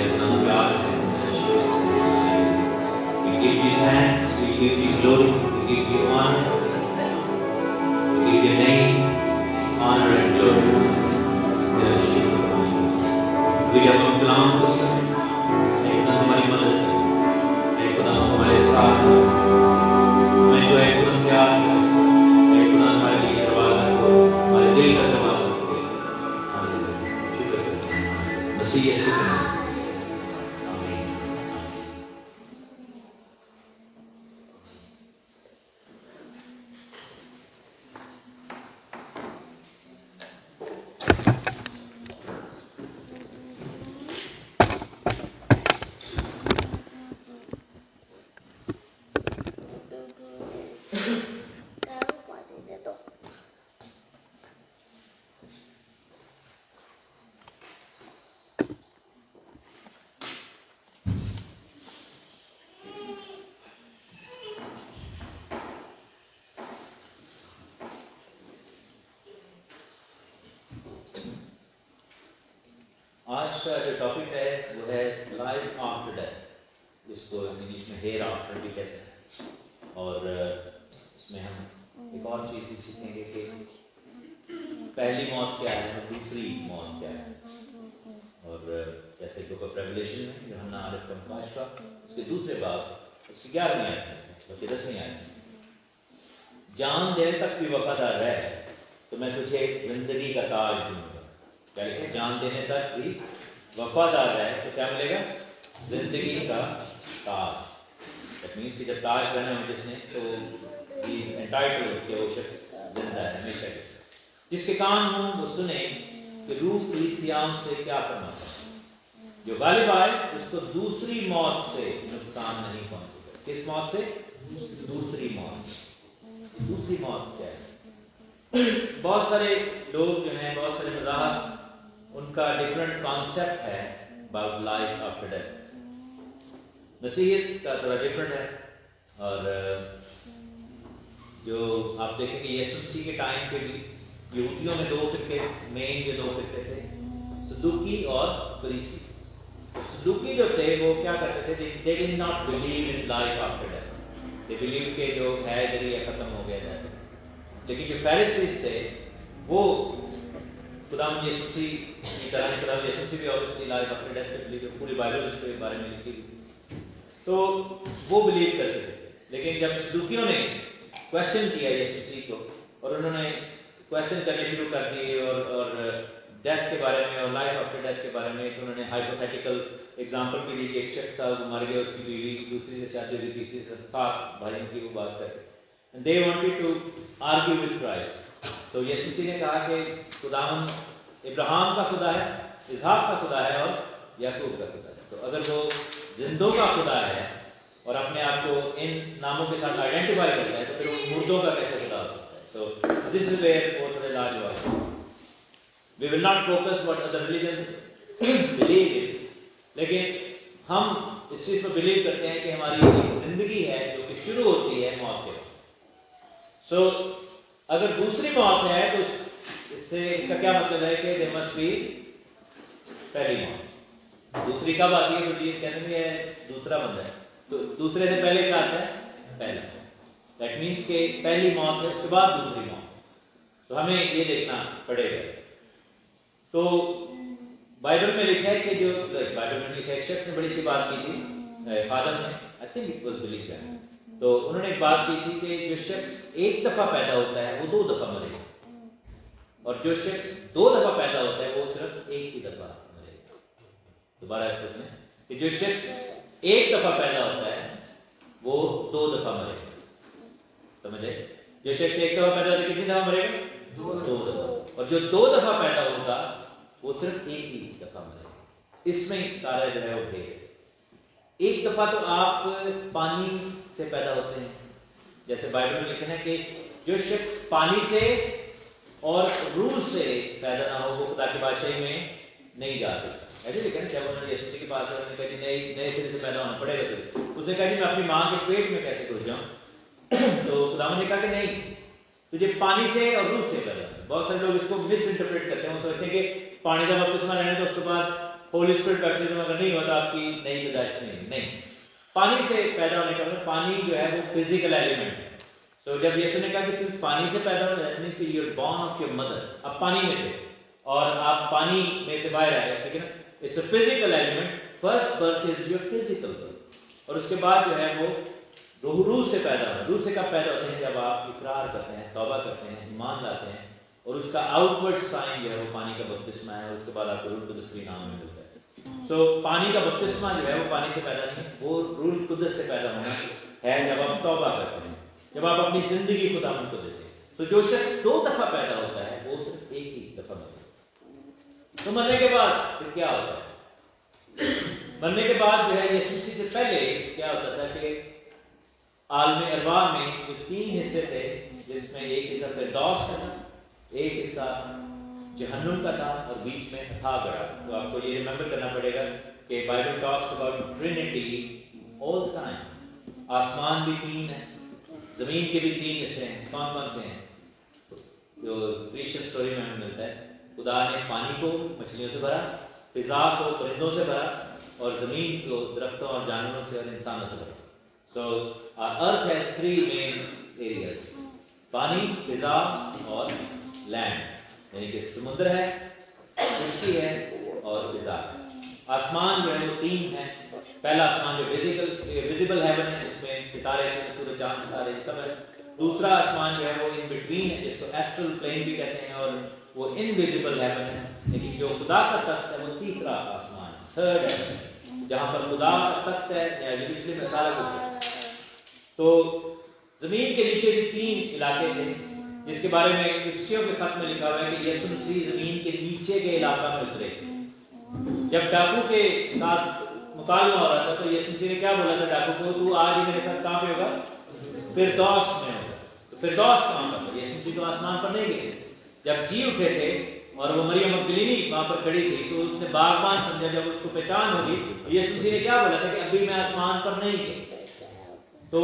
इतना प्यार है। We give you thanks, we give you glory, we give you honor, we give your name honor and glory. तेरा शुक्र। अभी जब हम कलाम को सुने, खुदा हमारी मदद करे, खुदा हमारे साथ हो, हमें जो है खुदा प्यार करे, खुदा हमारे लिए दरवाजा हो, हमारे दिल का दरवाजा खोले। शुक्र करें मसीह यीशु के नाम। आमीन। आज का जो टॉपिक है वो है लाइफ आफ्टर डेथ, जिसको इंग्लिश में हेयर आफ्टर भी कहते हैं। और इसमें हम एक और चीज़ भी सीखेंगे कि पहली मौत क्या है और दूसरी मौत क्या है। और जैसे बुक ऑफ रेवलेशन में यूहन्ना 8:5 उसके दूसरे बाब उसकी 11वीं आयत में बल्कि 10वीं आयत में, जान देने तक भी वफादार रहे तो मैं तुझे जिंदगी का ताज दूंगा। क्या लिखा? जान देने तक भी वफादार रहे तो क्या मिलेगा? जिंदगी का ताज। दैट मींस कि जब ताज पहना हो जिसने तो ही इज एंटाइटल्ड कि वो शख्स जिंदा है हमेशा के। जिसके कान हो वो सुने कि रूह की सियाम से क्या करना है। जो गालिब आए उसको दूसरी मौत से नुकसान नहीं पहुंचेगा। किस मौत से? दूसरी मौत। दूसरी मौत क्या है? बहुत सारे लोग जो हैं, बहुत सारे मज़ाहब, उनका डिफरेंट कॉन्सेप्ट है अबाउट लाइफ आफ्टर डेथ। मसीहियत का थोड़ा डिफरेंट है। और जो आप देखेंगे यीशु मसीह के टाइम पे भी यहूदियों में 2 फिरके, मेन जो 2 फिरके थे, सदूकी और फरीसी। तो सदूकी जो थे वो क्या करते थे? They did not believe in life after death. They believe के जो है जरिए खत्म हो गया जैसे। लेकिन जो फैरिसीज थे वो खुदाम यीशु मसीह की तरह, खुदाम यीशु मसीह भी ऑब्वियसली लाइफ आफ्टर डेथ पे बिलीव, पूरी बाइबल इसके बारे में लिखी हुई, तो वो बिलीव करते थे। लेकिन जब सदूकियों ने क्वेश्चन किया यीशु मसीह को और उन्होंने क्वेश्चन करने शुरू कर दिए और डेथ के बारे में और लाइफ आफ्टर डेथ के बारे में, तो उन्होंने हाइपोथेटिकल एग्जांपल भी दी कि एक शख्स था, वो मर गया, उसकी बीवी दूसरी से शादी हुई, तीसरी से 7 भाइयों की वो बात करते। And they wanted to argue with Christ. तो यीशु मसीह ने कहा कि खुदावन इब्राहिम का खुदा है, इसहाक का खुदा है और याकूब का खुदा है। तो अगर वो जिंदों का खुदा है और अपने आप को इन नामों के साथ आइडेंटिफाई करता है, तो फिर वो मुर्दों का कैसे खुदा हो सकता है? तो दिस इज वेयर वो थोड़े लाजवाब है। We will not focus what other religions believe in, लेकिन हम इस चीज पर बिलीव करते हैं कि हमारी एक जिंदगी है जो कि शुरू होती है मौत के बाद। सो अगर दूसरी मौत है तो इससे इसका क्या मतलब है कि देयर मस्ट बी पहली मौत। दूसरी कब आती है? तो चीज कहते हैं दूसरा बंदा है, तो दूसरे से पहले क्या आता है? पहला। दैट मीन्स के पहली मौत है उसके बाद दूसरी मौत। तो हमें ये देखना पड़ेगा। तो बाइबल में लिखा है कि जो बाइबल में लिखा है, एक शख्स ने बड़ी सी बात की थी, फादर ने, I think it was believe that, तो उन्होंने एक बात की थी कि जो शख्स एक दफा पैदा होता है वो 2 दफा मरेगा, और जो शख्स 2 दफा पैदा होता है वो सिर्फ एक ही दफा मरेगा। दोबारा इसको सुने कि जो शख्स एक दफा पैदा होता है वो 2 दफा मरेगा। समझे? जो शख्स एक दफा पैदा होता है कितनी दफा मरेगा? 2 दफा। और जो 2 दफा पैदा होगा वो सिर्फ एक ही दफा मरेगा। इसमें सारा जो है वो भेद। एक दफा तो आप पानी से पैदा होते हैं, जैसे बाइबल में लिखा है कि जो शख्स पानी से और रूह से पैदा ना हो वो खुदा की बादशाही में नहीं जा सकता। ऐसे लिखा है, जब उन्होंने यीशु के पास उन्होंने कहा नए सिरे से पैदा होना पड़ेगा, तो उसने कहा मैं अपनी माँ के पेट में कैसे घुस जाऊं? तो खुदावंद ने कहा कि नहीं, तुझे पानी से और रूह से पैदा होना। बहुत सारे लोग इसको मिस इंटरप्रेट करते हैं, वो सोचते हैं कि पानी का बपतिस्मा लेने तो उसके बाद ہولی اسپرٹ بیپٹزم اگر نہیں ہوتا آپ کی نئی پیدائش نہیں. پانی سے پیدا ہونے کا مطلب پانی جو ہے وہ فزیکل ایلیمنٹ ہے. تو جب یسوع نے کہا کہ تم پانی سے پیدا ہو جاتے ہیں، you are born of your mother, اب پانی میں تھے اور آپ پانی میں سے باہر آئے، ٹھیک ہے نا. It's a physical element. First birth is your physical birth, اور اس کے بعد جو ہے وہ روح سے پیدا ہونا. روح سے کب پیدا ہوتے ہیں؟ جب آپ اقرار کرتے ہیں، توبہ کرتے ہیں، ایمان لاتے ہیں، اور اس کا آؤٹ ورڈ سائن جو ہے وہ پانی کا بپتسمہ ہے، اور اس کے بعد آپ کو روح القدس کے نام میں ملتا ہے. سو پانی کا بپتسمہ جو ہے وہ پانی سے پیدا نہیں ہے، وہ روح القدس سے پیدا ہونا ہے جب آپ توبہ کرتے ہیں، جب آپ اپنی زندگی خداوند کو دیتے ہیں. تو جو شخص 2 دفعہ پیدا ہوتا ہے وہ صرف ایک ہی دفعہ مرتا ہے. تو مرنے کے بعد پھر کیا ہوتا ہے؟ مرنے کے بعد جو ہے یسوع مسیح سے پہلے کیا ہوتا تھا کہ عالم ارواح میں جو 3 حصے تھے، جس میں ایک حصہ فردوس کا تھا، ایک حصہ جہنم کا تھا، اور بیچ میں تھا گڑا. تو آپ کو یہ ریممبر کرنا پڑے گا کہ Bible talks about Trinity all time. آسمان بھی 3 ہے، زمین کے بھی 3 حصے ہیں. کون کون سے ہیں؟ جو کرشچن سٹوری میں ہمیں ملتا ہے، خدا نے پانی کو مچھلیوں سے بھرا، فضا کو پرندوں سے بھرا، اور زمین کو درختوں اور جانوروں سے اور انسانوں سے بھرا. So our earth has 3 main areas: پانی، فضا اور لینڈ، یعنی کہ سمندر ہے، خشکی ہے اور فضا ہے. آسمان جو ہے وہ 3 ہیں. پہلا آسمان جو ویزیبل ہیون ہے، جس میں ستارے، سورج، چاند، ستارے سب ہے. دوسرا آسمان جو ہے وہ ان بٹوین ہے، جس کو ایسٹرل پلین بھی کہتے ہیں، اور وہ انویزیبل ہیون ہے. لیکن جو خدا کا تخت ہے وہ تیسرا آسمان ہے، تھرڈ ہیون، جہاں پر خدا کا تخت ہے، یا یوزلی میں سارا کچھ ہے. تو زمین کے نیچے بھی 3 علاقے تھے، جس کے بارے میں افسیوں کے خط میں لکھا ہوا ہے کہ یسوع مسیح زمین کے نیچے کے علاقہ میں اترے. جب ڈاکو کے ساتھ مکالمہ ہو رہا تھا تو یسوع مسیح نے کیا بولا تھا ڈاکو کو؟ تو آج ہی میرے ساتھ کہاں پہ ہوگا؟ فردوس میں ہوگا. تو فردوس کہاں پر تھا؟ یسوع مسیح تو آسمان پر نہیں گئے. جب جی اٹھے تھے اور وہ مریم مگدلینی وہاں پر کھڑی تھی تو اس نے باغبان سمجھا. جب اس کو پہچان ہوگی تو یسوع مسیح نے کیا بولا تھا کہ ابھی میں آسمان پر نہیں گئی. تو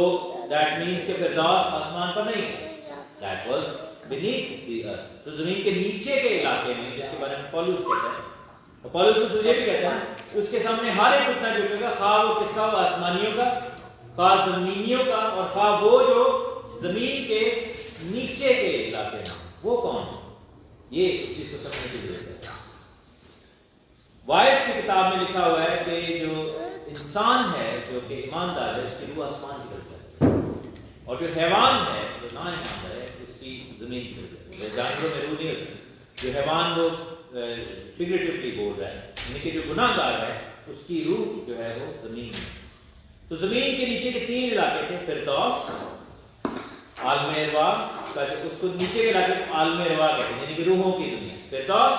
دیٹ مینس کہ فردوس آسمان پر نہیں ہے. That was beneath the earth. تو زمین کے نیچے کے علاقے میں، جس کے بارے میں پولس کہتا ہے، تو پولس یہ بھی کہتا ہے کہ اس کے سامنے ہر ایک گھٹنا جھکے گا، خواہ وہ کس کا ہو؟ آسمانیوں کا، خواہ زمینیوں کا، اور خواہ وہ جو زمین کے نیچے کے علاقے میں. وہ کون ہے؟ یہ اس چیز کو سمجھنے کی ضرورت ہے. وائس کی کتاب میں لکھا ہوا ہے کہ جو انسان ہے جو کہ ایماندار ہے، اس کی روح آسمان کی طرف جاتی ہے، اور جو حیوان ہے جو نا ایماندار ہے اس کی زمین کی طرف جاتی ہے. جانوروں میں روح نہیں ہوتی. جو حیوان وہ فگریٹیولی بول رہا ہے، یعنی کہ جو گناہ گار ہے اس کی روح جو ہے وہ زمین میں. تو زمین کے نیچے کے 3 علاقے تھے: فردوس، عالم ارواح کا، جو اس کو نیچے کے علاقے کو عالم ارواح کہتے ہیں، یعنی کہ روحوں کی دنیا. فردوس،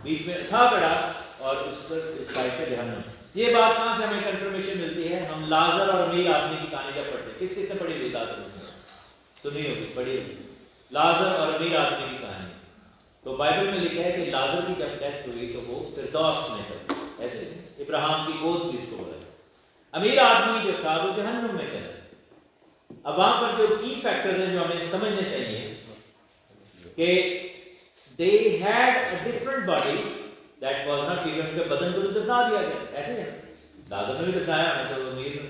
بیچ میں تھا گڑا، اور اس پر اس سائڈ پہ جہنم. یہ بات کہاں سے ہمیں کنفرمیشن ملتی ہے؟ ہم لازر اور امیر آدمی کی کہانی جب پڑھتے ہیں. کس کس نے پڑھی ہوئی لازر؟ سنی ہوگی، پڑھی ہوگی لازر اور امیر آدمی کی کہانی. تو بائبل میں لکھا ہے کہ لازر کی جب ڈیتھ ہوئی تو وہ فردوس میں چلا، ایسے ابراہیم کی گود بھی اس کو بولا. امیر آدمی جو تھا وہ جہنم میں چلا. اب وہاں پر جو کی فیکٹرز ہیں جو ہمیں سمجھنے چاہیے کہ they had a different body that was not given. کے بدن کو تو دفنا دیا گیا، ایسے ہے لازر نے بھی دفنایا ہمیں تو امیر نے،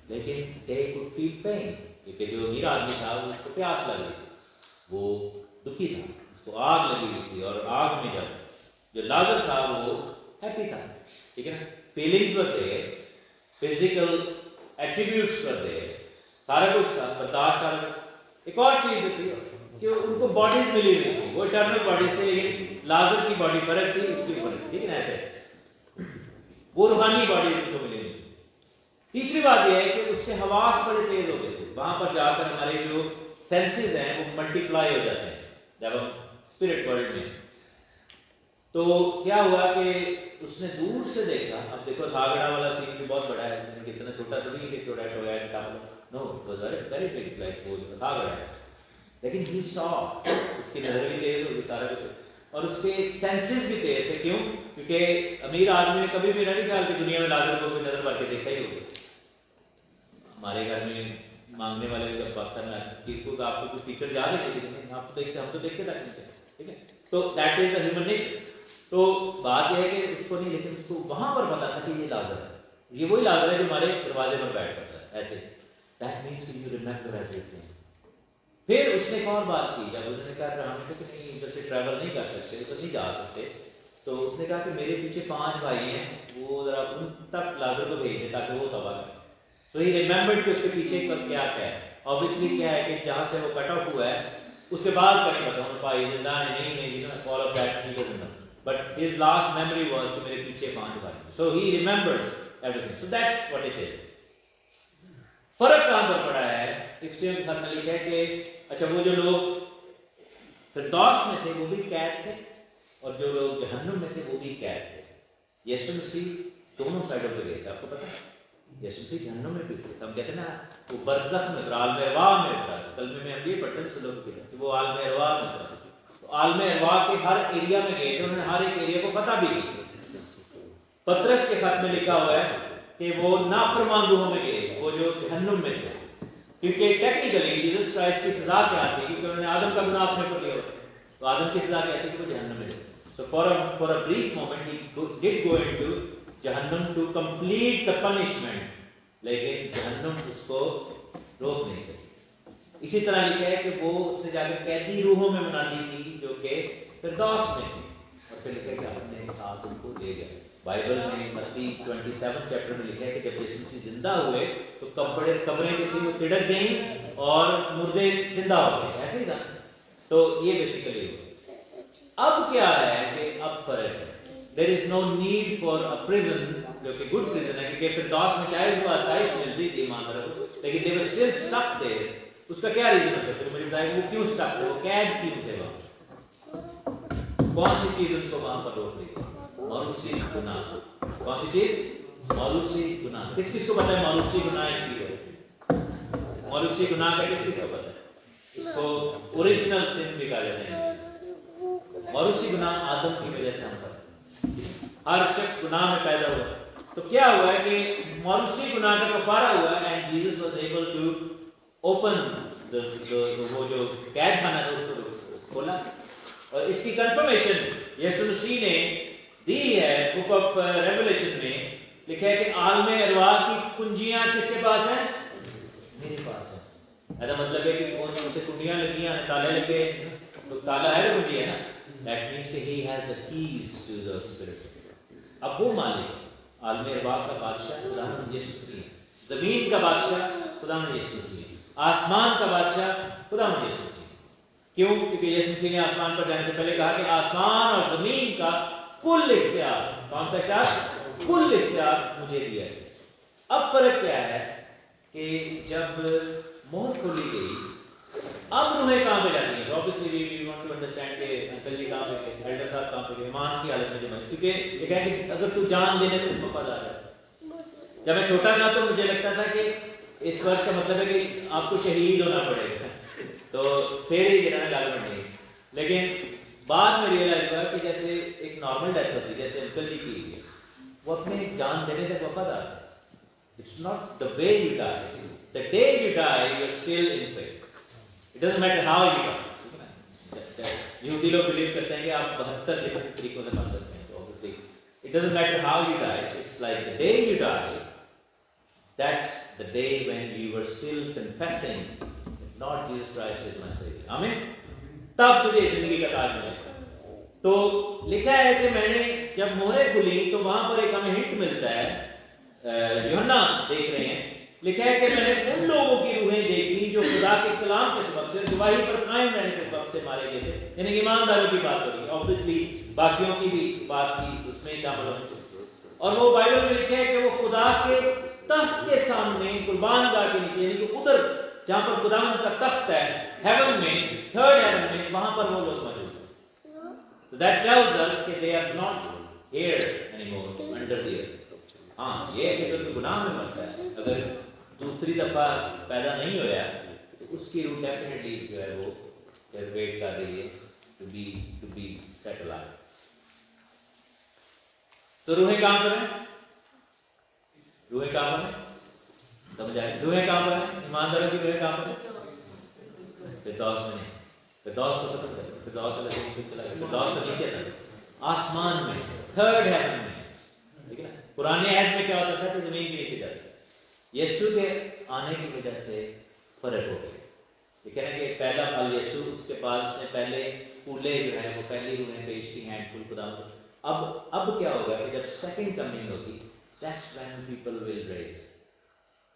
لیکن they could feel pain، کیونکہ جو امیر آدمی تھا وہ اس کو پیاس لگ رہی تھی، وہ دکھی تھا، اس کو آگ لگی ہوئی تھی اور آگ میں جب جو لازر تھا وہ ہیپی تھا. ٹھیک ہے نا. فیلنگز ہوتے، فزیکل ایٹریبیوٹس ہوتے، سارا کچھ تھا، برداشت سارا کچھ. ایک اور چیز ہوتی ہے کہ ان کو باڈیز ملی ہوئی تھی، وہ اٹرنل باڈی سے، لیکن لازر کی باڈی فرق تھی، اس کی فرق تھی. لیکن ایسے وہ روحانی باڈی ان کو ملی ہوئی. تیسری بات یہ ہے کہ اس کے حواس بڑے تیز ہو گئے تھے. وہاں پر جا کر ہمارے جو سینسز ہیں وہ ملٹیپلائی ہو جاتے ہیں جب ہم اسپرٹ ورلڈ میں. تو کیا ہوا کہ اس نے دور سے دیکھا. اب دیکھو دھاگڑا والا سین بھی بہت بڑا ہے، کتنا چھوٹا تو نہیں کہ چھوٹا ہو گیا، نو ویری بگ لائک وہ دھاگڑا ہے. لیکن ہی سا، اس کی نظر بھی تیز ہوگی، سارا کچھ، اور اس کے سینسز بھی تیز تھے. کیوں؟ کیونکہ امیر آدمی نے کبھی بھی نہیں خیال کہ دنیا میں لازر کو کوئی نظر بھر کے دیکھا ہی ہوگا. ہمارے گھر میں مانگنے والے جب پاکستان میں آتے ہیں آپ کو کوئی ٹیچر یاد ہے؟ آپ کو دیکھتے، ہم تو دیکھتے تھے. ٹھیک ہے. تو that is the human nature. تو بات یہ ہے کہ اس کو نہیں، لیکن اس کو وہاں پر پتا تھا کہ یہ لازر ہے، یہ وہی لازر ہے جو ہمارے دروازے پر بیٹھ کرتا ہے ایسے. That means you remember everything. پھر اس نے ایک اور بات کی، جب اس نے کہا کہ ہم کہ نہیں ادھر سے ٹریول نہیں کر سکتے، ادھر نہیں جا سکتے، تو اس نے کہا کہ میرے پیچھے 5 بھائی ہیں، وہ ذرا ان تک لازر کو بھیج دیں تاکہ وہ توبہ کرے. سو ہی ریممبرڈ کہ اس کے پیچھے کیا ہے. obviously کیا ہے کہ جہاں سے وہ کٹ آف ہوا ہے اس کے بعد کا نہیں پتا ان بھائی زندہ ہے نہیں ہے، all of that he doesn't know. But his last memory was کہ میرے پیچھے 5 بھائی. So he remembers everything. So that's what it is. فرق کہاں پر پڑا ہے؟ افسیوں کے خط میں لکھا ہے کہ اچھا وہ جو لوگ فردوس میں تھے وہ بھی قید تھے، اور جو لوگ جہنم میں تھے وہ بھی قید تھے. یسوع مسیح دونوں سائڈوں پہ گئے تھے. آپ کو پتا ہے یسوع مسیح جہنم میں بھی تھے. ہم کہتے ہیں نا وہ برزخ میں عالم ارواح میں تھا. کلمے میں ہم یہ پڑھتے ہیں لوگ کہ وہ عالم ارواح میں تھا. تو عالم ارواح کے ہر ایریا میں گئے تھے، انہوں نے ہر ایک ایریا کو فتح بھی کی. پطرس کے خط میں لکھا ہوا ہے کہ وہ نافرمان روحوں میں گئے، وہ جو جہنم میں تھے، کیونکہ ٹیکنیکلی جیسس کرائسٹ کی سزا کیا تھی؟ کیونکہ انہوں نے آدم کا گناہ اپنے پر لیا ہوتا ہے، تو آدم کی سزا کیا تھی کہ وہ جہنم میں تھے. So for a brief moment he did go into Jahannam to complete the punishment, لیکن جہنم اس کو روک نہیں سکی. اسی طرح لکھا ہے کہ وہ اس نے جا کے قیدی روحوں میں منادی کی جو کہ فردوس میں تھی، اور پھر لکھا ہے کہ اپنے ساتھ ان کو لے گیا. بائبل میں متی 27 چیپٹر میں لکھا ہے کہ جب یسوع مسیح زندہ ہوئے تو قبریں جو تھیں وہ تڑک گئیں اور مردے زندہ ہو گئے. ایسے ہی تھا. تو یہ بیسیکلی ہوا. اب کیا ہے کہ اب فرق ہے. There is no need for a person جو کہ گڈ پرزن ہے، کیونکہ فردوس میں چاہے ان کو آسائش ملتی تھی ایمانداروں کو، لیکن دے ور اسٹل اسٹک دیر. اس کا کیا ریزن ہے؟ پھر مجھے بتائیں وہ کیوں اسٹک تھے، وہ قید کیوں تھے وہاں؟ کون سی چیز اس کو وہاں پر روک رہی ہے؟ موروثی گناہ. کون سی چیز؟ موروثی گناہ. کس کس کو پتا ہے موروثی گناہ ایک چیز ہے؟ موروثی گناہ کا کس کس کو پتا ہے؟ اس کو اوریجنل سن بھی کہا جاتا ہے. موروثی گناہ آدم کی وجہ سے ہم پر، ہر شخص گناہ میں پیدا ہوا. تو کیا ہوا ہے کہ موروثی گناہ کا کفارہ ہوا ہے، and Jesus was able to open وہ جو قید خانہ تھا اس کو کھولا. اور اس کی کنفرمیشن یسوع مسیح نے دی ہے. بک آف ریولیشن میں لکھا ہے کہ عالم ارواح کی کنجیاں کس کے پاس ہیں؟ میرے پاس ہیں. ایسا مطلب ہے کہ کون سی کنڈیاں لگی ہیں، تالے لگے، تو تالا ہے تو کنجی ہے نا. That means that he has the keys to the spirit. اب وہ مالک عالم ارواح کا بادشاہ خداوند یسوع مسیح، زمین کا بادشاہ خداوند یسوع مسیح، آسمان کا بادشاہ خداوند یسوع مسیح. کیوں؟ کیونکہ یسوع مسیح نے آسمان پر جانے سے پہلے کہا کہ آسمان اور زمین کا کل اختیار، کون سا اختیار؟ کل اختیار مجھے دیا ہے. اب فرق کیا ہے کہ جب مہر کھولی گئی اب روحیں کہاں پہ جاتی ہیں؟ obviously we want to understand کہ انکل جی کہاں پہ گئے، ایلڈر صاحب کہاں پہ گئے، ایمان کی حالت میں جمع. کیونکہ یہ کہیں کہ اگر تو جان دینے تو وفادار ہے. جب میں چھوٹا تھا تو مجھے لگتا تھا کہ اس ورڈ کا مطلب ہے کہ آپ کو شہید ہونا پڑے گا تو پھر ہی گرانا گال بن گئی. لیکن بعد میں ریئلائز ہوا کہ جیسے ایک نارمل ڈیتھ ہوتی ہے، جیسے انکل جی کی ہے، وہ اپنے جان دینے تک وفادار ہے. It's not the way you die, the day you die you are still in faith. It doesn't matter how you die. یہودی لوگ بلیو کرتے ہیں کہ آپ 72 ڈفرنٹ طریقوں سے مر سکتے ہیں. تو obviously it doesn't matter how you die. It's like the day you die, that's the day when you were still confessing that Lord Jesus Christ is my Savior. Amen. تب تجھے زندگی کا تاج ملے گا. تو لکھا ہے کہ میں نے جب مہریں کھلی تو وہاں پر ایک ہمیں ہنٹ ملتا ہے. یوحنا دیکھ رہے ہیں، لکھا ہے کہ میں نے ان لوگوں کی روحیں دیکھی جو خدا کے کلام کے سبب سے، گواہی پر قائم رہنے کے سبب سے مارے گئے تھے. یعنی ایمانداروں کی بات ہو رہی ہے. obviously باقیوں کی بھی بات کی اس میں شامل ہوئی. اور وہ بائبل میں لکھا ہے کہ وہ خدا کے تخت کے سامنے قربان گاہ کے نیچے، یعنی کہ ادھر جہاں پر خداوند کا تخت ہے ہیون میں، تھرڈ ہیون میں، وہاں پر وہ لوگ موجود ہیں. So that tells us کہ they are not here anymore under the earth. ہاں یہ ہے کہ جو گناہ میں مرتا ہے اگر دوسری دفعہ پیدا نہیں ہویا تو اس کی روح ڈیفینیٹلی جو ہے وہ ویٹ کر رہی ہے ٹو بی سیٹ الائیو. تو روحیں کہاں پر ہیں؟ روحیں کہاں پر ہیں؟ سمجھ آئے؟ روحیں کہاں پر ہیں؟ ایمانداروں کی روحیں کہاں پر ہیں؟ فردوس میں نہیں. فردوس کو ختم کر، فردوس تو نیچے تھا. आसमान में, थर्ड हेवन में, ठीक है ना। पुराने ऐड में क्या होता था कि जमीन के नीचे जाता, यीशु के आने की वजह से फर्क हो गया। ये कह रहे हैं कि पहला फल यीशु, उसके बाद उसने पहले फूले जो है वो पहली उन्हें पेश की हैंडफुल खुदा को। अब क्या होगा कि जब सेकंड कमिंग होगी, that's when people will raise.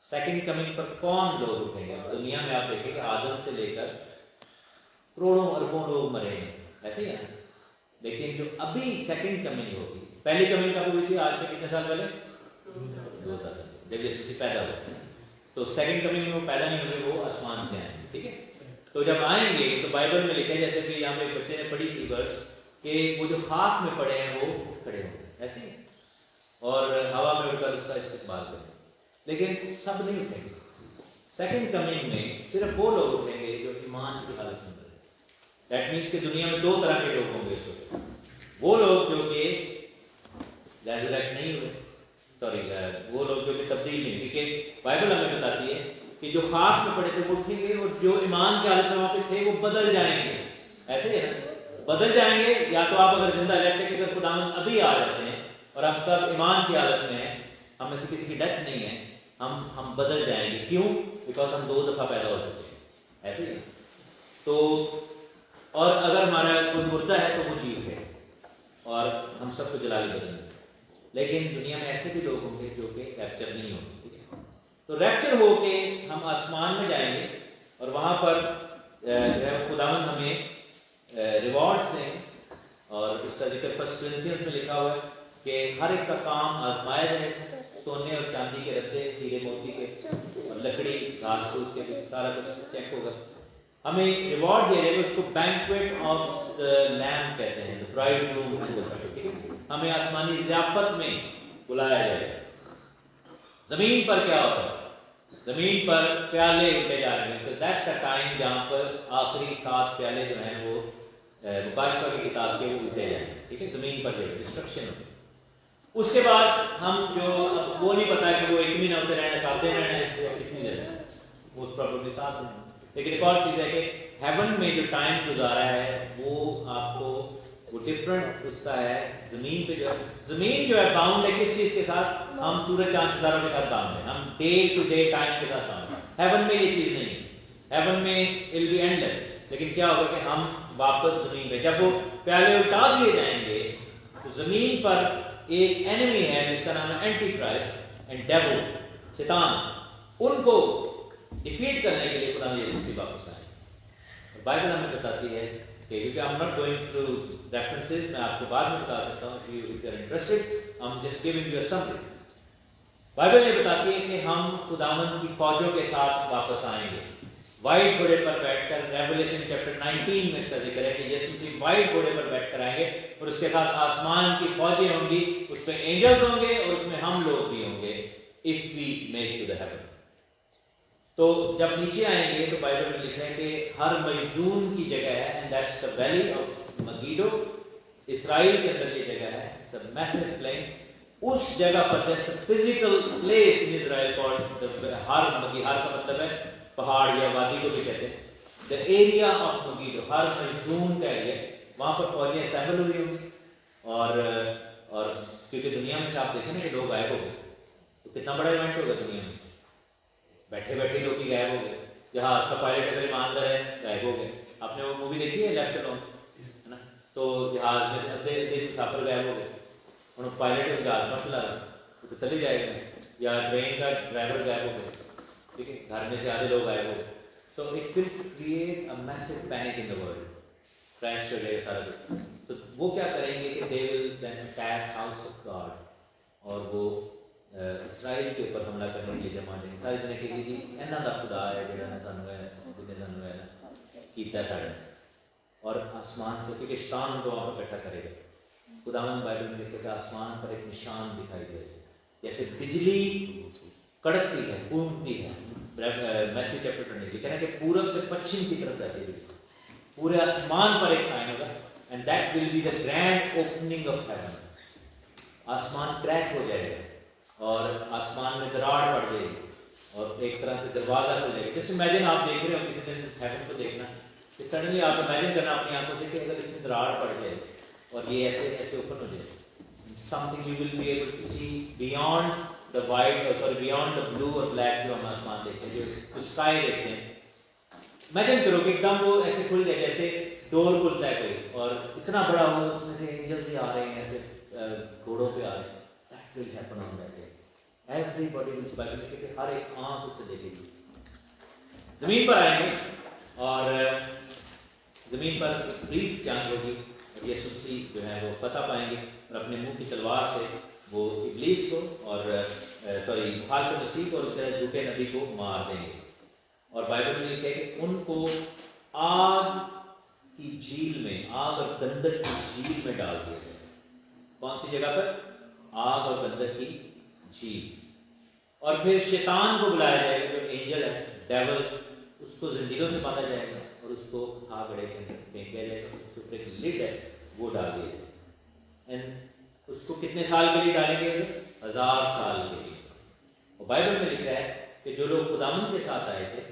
Second coming पर कौन लोग उठेंगे? दुनिया में आप देखेंगे आदम से लेकर करोड़ों अरबों लोग मरे हैं, ऐसे ही है ना। लेकिन जो अभी सेकंड कमिंग होगी, पहली कमिंग कब हुई थी? आज से कितने साल पहले? 2000 जब यीशु पैदा हुआ। तो सेकंड कमिंग में वो पैदा नहीं होंगे, वो आसमान से आएंगे, ठीक है। तो जब आएंगे तो बाइबल में लिखा है, जैसे कि यहाँ पे बच्चे ने पढ़ी थी वर्स, कि वो जो खाक में पड़े हैं वो खड़े होंगे, ऐसे ही, और हवा में उड़कर उसका इस्तेमाल करेंगे। लेकिन सब नहीं उठेंगे। सेकंड कमिंग में सिर्फ वो लोग उठेंगे जो ईमान की हालत में बने। दैट मीन्स कि दुनिया में दो तरह के लोग होंगे इस वक्त। वो लोग जो कि रेजरेक्ट नहीं हुए, सॉरी, वो लोग जो कि तब्दील नहीं, क्योंकि बाइबल हमें बताती है कि जो खाक में पड़े थे वो उठेंगे, और जो ईमान की हालत में वहां पे थे वो बदल जाएंगे। ऐसे ही है ना, बदल जाएंगे। या तो आप अगर जिंदा, जैसे कि अगर खुदावंद अभी आ जाते हैं और हम सब ईमान की हालत में हैं, हम में से किसी की डेथ नहीं है, हम बदल जाएंगे। क्यों? बिकॉज हम 2 दफा पैदा हो चुके हैं, ऐसे ही। तो और अगर हमारा कोई मुर्दा है तो वो जीव है, और हम सबको जला के बदलेंगे। लेकिन दुनिया में ऐसे भी लोग होंगे जो कि कैप्चर नहीं होंगे, ठीक है। तो रैप्चर होके हम आसमान में जाएंगे, और वहां पर खुदावंद हमें रिवॉर्ड्स देंगे। और उसका जिक्र 1 कोरिन्थियंस में लिखा हुआ है कि हर एक का काम आजमाया जाएगा, सोने और चांदी के रत्ते, हीरे मोती के और लकड़ी घास फूस के भी सारा कुछ चेक होगा। हमें रिवॉर्ड दे रहे हैं, उसको बैंक्वेट ऑफ द लैम्ब कहते हैं, द ब्राइड रूम, ठीक है। हमें आसमानी ज़ियाफत में बुलाया जाएगा। जमीन पर क्या होता है? जमीन पर प्याले उठे जा रहे हैं। तो दैट्स द टाइम जहां पर आखिरी 7 प्याले जो हैं वो मुकाशफा की किताब के वो उठे जाएंगे, ठीक है। जमीन पर जो डिस्ट्रक्शन होगी, उसके बाद हम जो, अब वो नहीं पता कि वो 1 महीना होते रहना, 7 दिन रहना, कितनी देर, मोस्ट प्रोबेबली 7 दिन। लेकिन एक और चीज है कि हेवन में जो टाइम गुजारा है वो आपको वो डिफरेंट उसका है। जमीन पे जो है, जमीन जो है बाउंड है किस चीज के साथ? हम सूरज चांद सितारों के साथ बाउंड है, हम डे टू डे टाइम के साथ बाउंड है। हेवन में ये चीज नहीं है। हेवन में इट विल बी एंडलेस। लेकिन क्या होगा कि हम वापस जमीन पे, जब वो प्याले उठा दिए जाएंगे तो जमीन पर एक एनिमी है जिसका नाम है एंटी क्राइस्ट एंड डेविल, शैतान। उनको डिफीट करने के लिए खुदा यीशु वापस आए। बाइबल हमें बताती है कि, क्योंकि I am not going through references, मैं आपको बाद में बता सकता हूं if you are interested, I am just giving you a summary. Bible ये बताती है कि हम खुदावंद की फौजों के साथ वापस आएंगे, व्हाइट घोड़े पर बैठकर। रेवलेशन चैप्टर 19 में इसका जिक्र है कि यीशु जी व्हाइट घोड़े पर बैठकर आएंगे, और उसके साथ आसमान की फौजें होंगी, उसमें एंजल्स होंगे और उसमें हम लोग भी होंगे, if we make to the heaven. तो जब नीचे आएंगे तो बाइबल में लिखा है कि हर मजदून की जगह है, and that's the valley of Megiddo, Israel के अंदर ये जगह है, इट्स अ मैसिव प्लेन। उस जगह पर that's a physical place in Israel called her का मतलब है पहाड़ या वादी को भी कहते हैं, द एरिया ऑफ मगीडो, हर मजदून का एरिया। वहां पर फौजें असेंबल हुई होंगी, और क्योंकि दुनिया में से आप देखें ना कि लोग गायब हो गए, तो कितना बड़ा इवेंट होगा दुनिया में। बैठे बैठे लोग ही गायब हो गए, जहाज का पायलट अगर ईमानदार है गायब हो गए। आपने वो मूवी देखी है लेफ्ट अलोन, है ना? तो जहाज में अद्धे मुसाफिर गायब हो गए, उन्होंने पायलट जहाज मत चला रहा तो चले जाएगा, या ट्रेन का ड्राइवर गायब हो गए, ठीक है, घर में से आधे लोग गायब हो गए। So it will create a massive panic in the world, crash कर जाएगा सारा कुछ। तो वो क्या करेंगे कि they will then attack house of God, और वो इसराइल के ऊपर हमला करने के लिए जमा देंगे। सारी दुनिया कहेगी जी इन्हां दा खुदा है जिहड़ा सानू है जिन्हें सानू है ना कीता साडा, और आसमान से, क्योंकि शैतान को वहां पर इकट्ठा करेगा। खुदावंद बाइबल में लिखा है आसमान पर एक निशान दिखाई दे, जैसे बिजली कड़कती है, कूदती है। मैथ्यू चैप्टर 20 लिखा है कि पूरब से पश्चिम की तरफ जाती है, पूरे आसमान पर एक साइन होगा, and that will be the grand opening of haven. आसमान क्रैक हो जाएगा और आसमान में दरार पड़ जाएगी, और एक तरह से दरवाजा खुल जाएगा। जैसे इमेजिन आप देख रहे हो किसी दिन हेवन को देखना, कि सडनली आप इमेजिन करना अपनी आंखों से कि अगर इसमें दरार पड़ जाए اور یہ ایسے ایسے اوپن ہو جائے. Something you will be able to see beyond the white or sorry beyond the blue or black جو ہم آسمان دیکھتے ہیں, جو اسکائی دیکھتے ہیں. امیجن کرو کہ ایک دم وہ ایسے کھل جائے جیسے ڈور کھلتا ہے کوئی, اور اتنا بڑا ہو, اس میں سے اینجلز بھی آ رہے ہیں ایسے گھوڑوں پہ آ رہے ہیں. That will happen on that day. Everybody will see, کیونکہ ہر ایک آنکھ اس سے دیکھے گی. زمین پر آئیں گے اور زمین پر بریف جنگ ہوگی, اور یسوع مسیح جو ہے وہ فتح پائیں گے اور اپنے منہ کی تلوار سے وہ ابلیس کو اور مخالف مسیح کو اور اس طرح جھوٹے نبی کو مار دیں گے. اور بائبل میں لکھا ہے کہ ان کو آگ کی جھیل میں, آگ اور گندک کی جھیل میں ڈال دیا جائے. کون سی جگہ پر؟ آگ اور گندک کی جھیل. اور پھر شیطان کو بلایا جائے گا, جو اینجل ہے, ڈیول, اس کو زنجیروں سے باندھا جائے گا اور اس کو گڑے کے اندر پھینک دیا جائے گا. اس کے اوپر ایک لڈ ہے, وہ ڈال دیا جائے گا. اینڈ اس کو کتنے سال کے لیے ڈالیں گے؟ 1000 سال کے لیے. اور بائبل میں لکھا ہے کہ جو لوگ خداوند کے ساتھ آئے تھے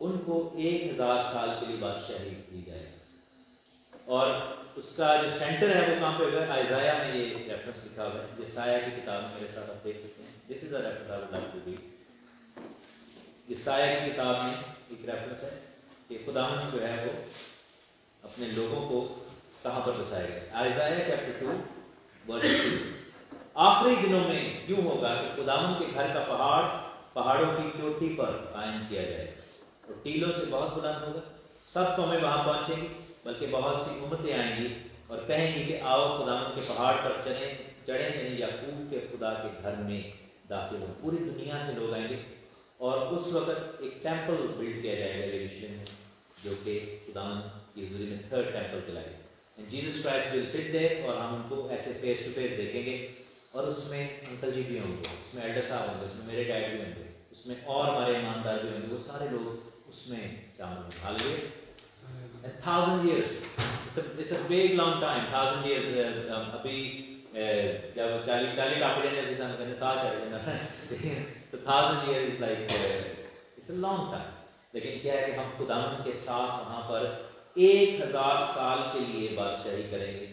ان کو 1000 سال کے لیے بادشاہی دی جائے گی. اور اس کا جو سینٹر ہے وہ کہاں پہ ہوگا؟ آئزایا میں یہ ریفرنس لکھا ہوا ہے. یسایا کی کتاب میں میرے ساتھ آپ دیکھ سکتے ہیں. This is a reference I would like to read. یسایا کی کتاب میں ایک ریفرنس ہے کہ خداوند جو ہے وہ اپنے لوگوں کو کہاں پر بسائے گا. آئزایا چیپٹر 2 ورس 2. آخری دنوں میں یوں ہوگا کہ خداوند کے گھر کا پہاڑ پہاڑوں کی چوٹی پر قائم کیا جائے گا اور ٹیلوں سے بہت بلند ہوگا. سب قومیں وہاں پہنچیں گی, بلکہ بہت سی امتیں آئیں گی اور کہیں گی کہ آؤ خداوند کے پہاڑ پر چڑھیں ہیں, یعقوب کے خدا کے گھر میں داخل ہو. پوری دنیا سے لوگ آئیں گے اور اس وقت ایک ٹیمپل بلڈ کیا جائے گا یروشلم میں, جو کہ خداوند کی حضوری میں 3rd ٹیمپل کہلائے گا. جیسس کرائسٹ ول سٹ دیر, اور ہم ان کو ایسے فیس ٹو فیس دیکھیں گے. اور اس میں انکل جی بھی ہوں گے, اس میں ایلڈر صاحب ہوں گے, اس میں میرے ڈیڈ بھی ہوں گے, اس میں اور ہمارے ایماندار بھی ہوں گے. وہ سارے لوگ اس میں شامل ہوں گے. ہاللیلویا. 1000 years, it's a big long time. 1000 years. ابھی جب 40 ٹاپے جانے جیسا ہم کہتے ہیں 7 چڑھ جانا, تو 1000 years is like it's a long time. لیکن کیا ہے کہ ہم خداوند کے ساتھ وہاں پر 1000 سال کے لیے بادشاہی کریں گے